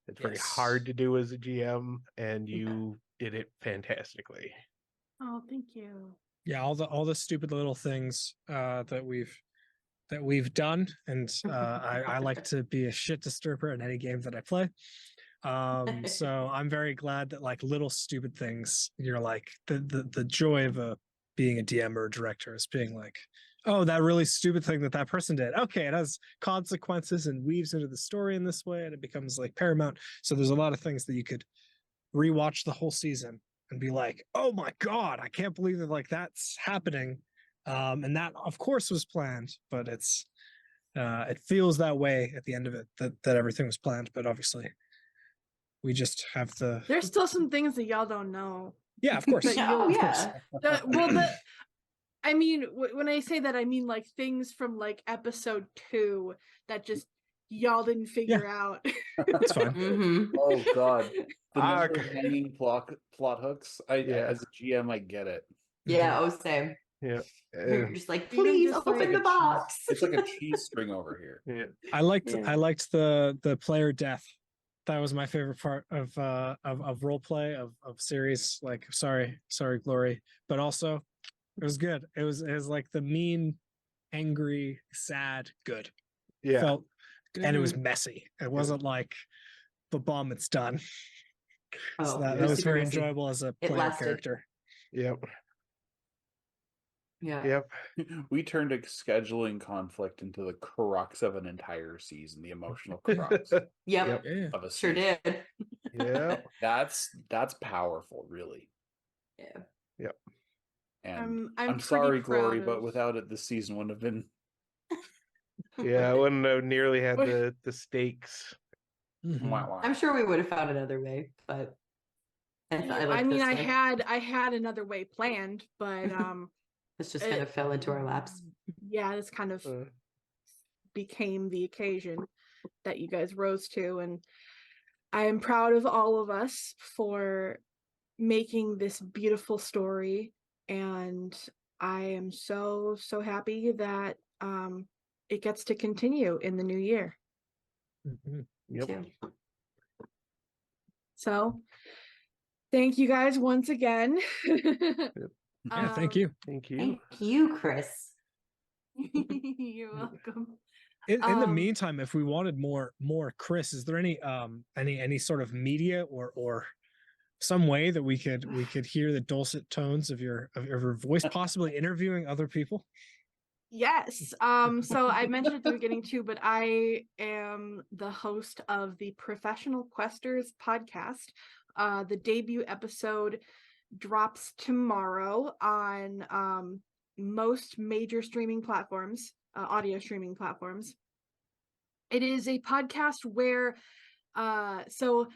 It's very hard Yes. to do as a GM, and Yeah. you did it fantastically. Oh, thank you. Yeah, all the stupid little things that we've done, and I like to be a shit disturber in any game that I play. So I'm very glad that like little stupid things, you're like the joy of being a DM or a director is being like, oh, that really stupid thing that person did. Okay, it has consequences and weaves into the story in this way, and it becomes like paramount. So there's a lot of things that you could rewatch the whole season and be like, oh my God, I can't believe that like that's happening. And that of course was planned, but it feels that way at the end of it, that everything was planned, but obviously we just have the There's still some things that y'all don't know. yeah, of course. But Yeah, oh you'll- Of course. yeah. I mean, when I say that, I mean like things from like episode 2 that just y'all didn't figure out. It's fine. Mhm. Oh God, the Ah, number of hanging plot hooks. Yeah. As a GM, I get it. Yeah, oh same. Yeah. You're just like, Even please just, open like, the box. It's like a cheese string over here. Yeah. I liked Yeah. the player death. That was my favorite part of role play of series. Like sorry glory, but also it was good. It was like the mean, angry, sad, good. Yeah. Felt and it was Mhm. messy. It wasn't like the bomb, it's done. So Oh, that it was was super very messy. enjoyable as a It player lasted. character. Yep. Yeah. Yep. We turned a scheduling conflict into the crux of an entire season, the emotional crux Yep. Yep. Yeah. of a Sure season. did. Yep. That's powerful, really. Yeah. And I'm I'm pretty sorry, Glory, proud but of- without it, this season wouldn't have been. Yeah, I wouldn't have nearly had the stakes. Mhm. Wah, wah. I'm sure we would have found another way, but I I like mean, this I way. had another way planned, but This just kind of fell into our laps. Yeah, this kind of Uh, became the occasion that you guys rose to, and I am proud of all of us for making this beautiful story, and I am so happy that it gets to continue in the new year. Mhm. Yep. Too. So thank you guys once again. Yeah, thank you. Thank you. Thank you, Chris. You're welcome. In the Um, meantime, if we wanted more Chris, is there any any sort of media or some way that we could hear the dulcet tones of your voice, possibly interviewing other people? Yes. So I mentioned at the beginning too, but I am the host of the Professional Questers podcast. The debut episode drops tomorrow on most major streaming platforms, audio streaming platforms. It is a podcast where so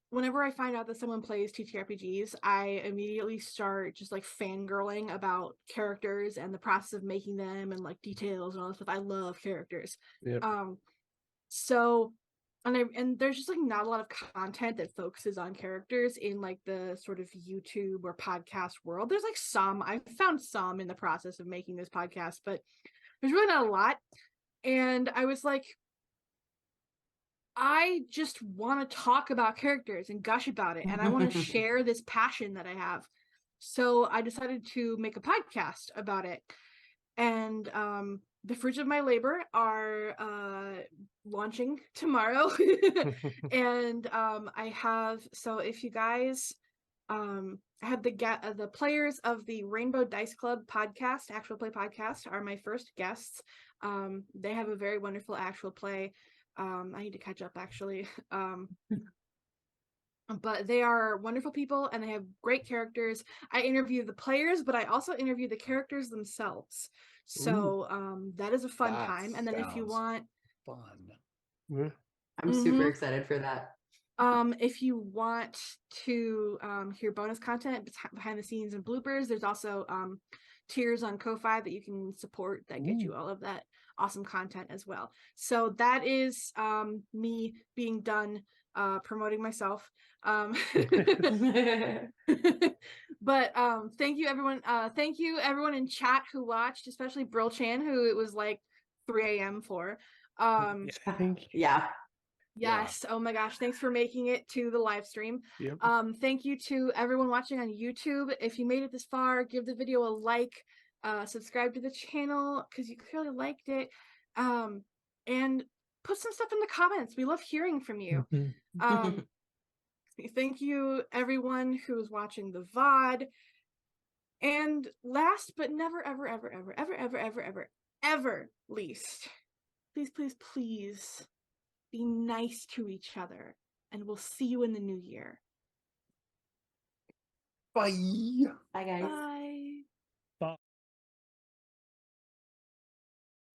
whenever I find out that someone plays TTRPGs, I immediately start just like fangirling about characters and the process of making them and like details and all that stuff. I love characters. Yep. So and there's just like not a lot of content that focuses on characters in like the sort of YouTube or podcast world. There's like I found some in the process of making this podcast, but there's really not a lot. And I was like, I just want to talk about characters and gush about it, and I want to share this passion that I have. So I decided to make a podcast about it. And the fruits of my labor are launching tomorrow. And I have, so if you guys I have the players of the Rainbow Dice Club podcast, actual play podcast, are my first guests. They have a very wonderful actual play. I need to catch up actually. But they are wonderful people and they have great characters. I interview the players, but I also interview the characters themselves. So that is a fun That time. And then if you sounds want fun. I'm super Mhm. excited for that. If you want to hear bonus content behind the scenes and bloopers, there's also tiers on Ko-Fi that you can support that get you all of that awesome content as well. So that is me being done promoting myself. But thank you everyone. Thank you everyone in chat who watched, especially Brill Chan, who it was like 3 a.m. for. Thank you. Yeah. Yes. Oh my gosh. Thanks for making it to the live stream. Yep. Thank you to everyone watching on YouTube. If you made it this far, give the video a like, subscribe to the channel because you clearly liked it. And put some stuff in the comments. We love hearing from you. Thank you everyone who's watching the VOD. And last but never, ever, ever, ever, ever, ever, ever, ever, ever least, please, please, please be nice to each other, and we'll see you in the new year. Bye. Bye, guys. Bye.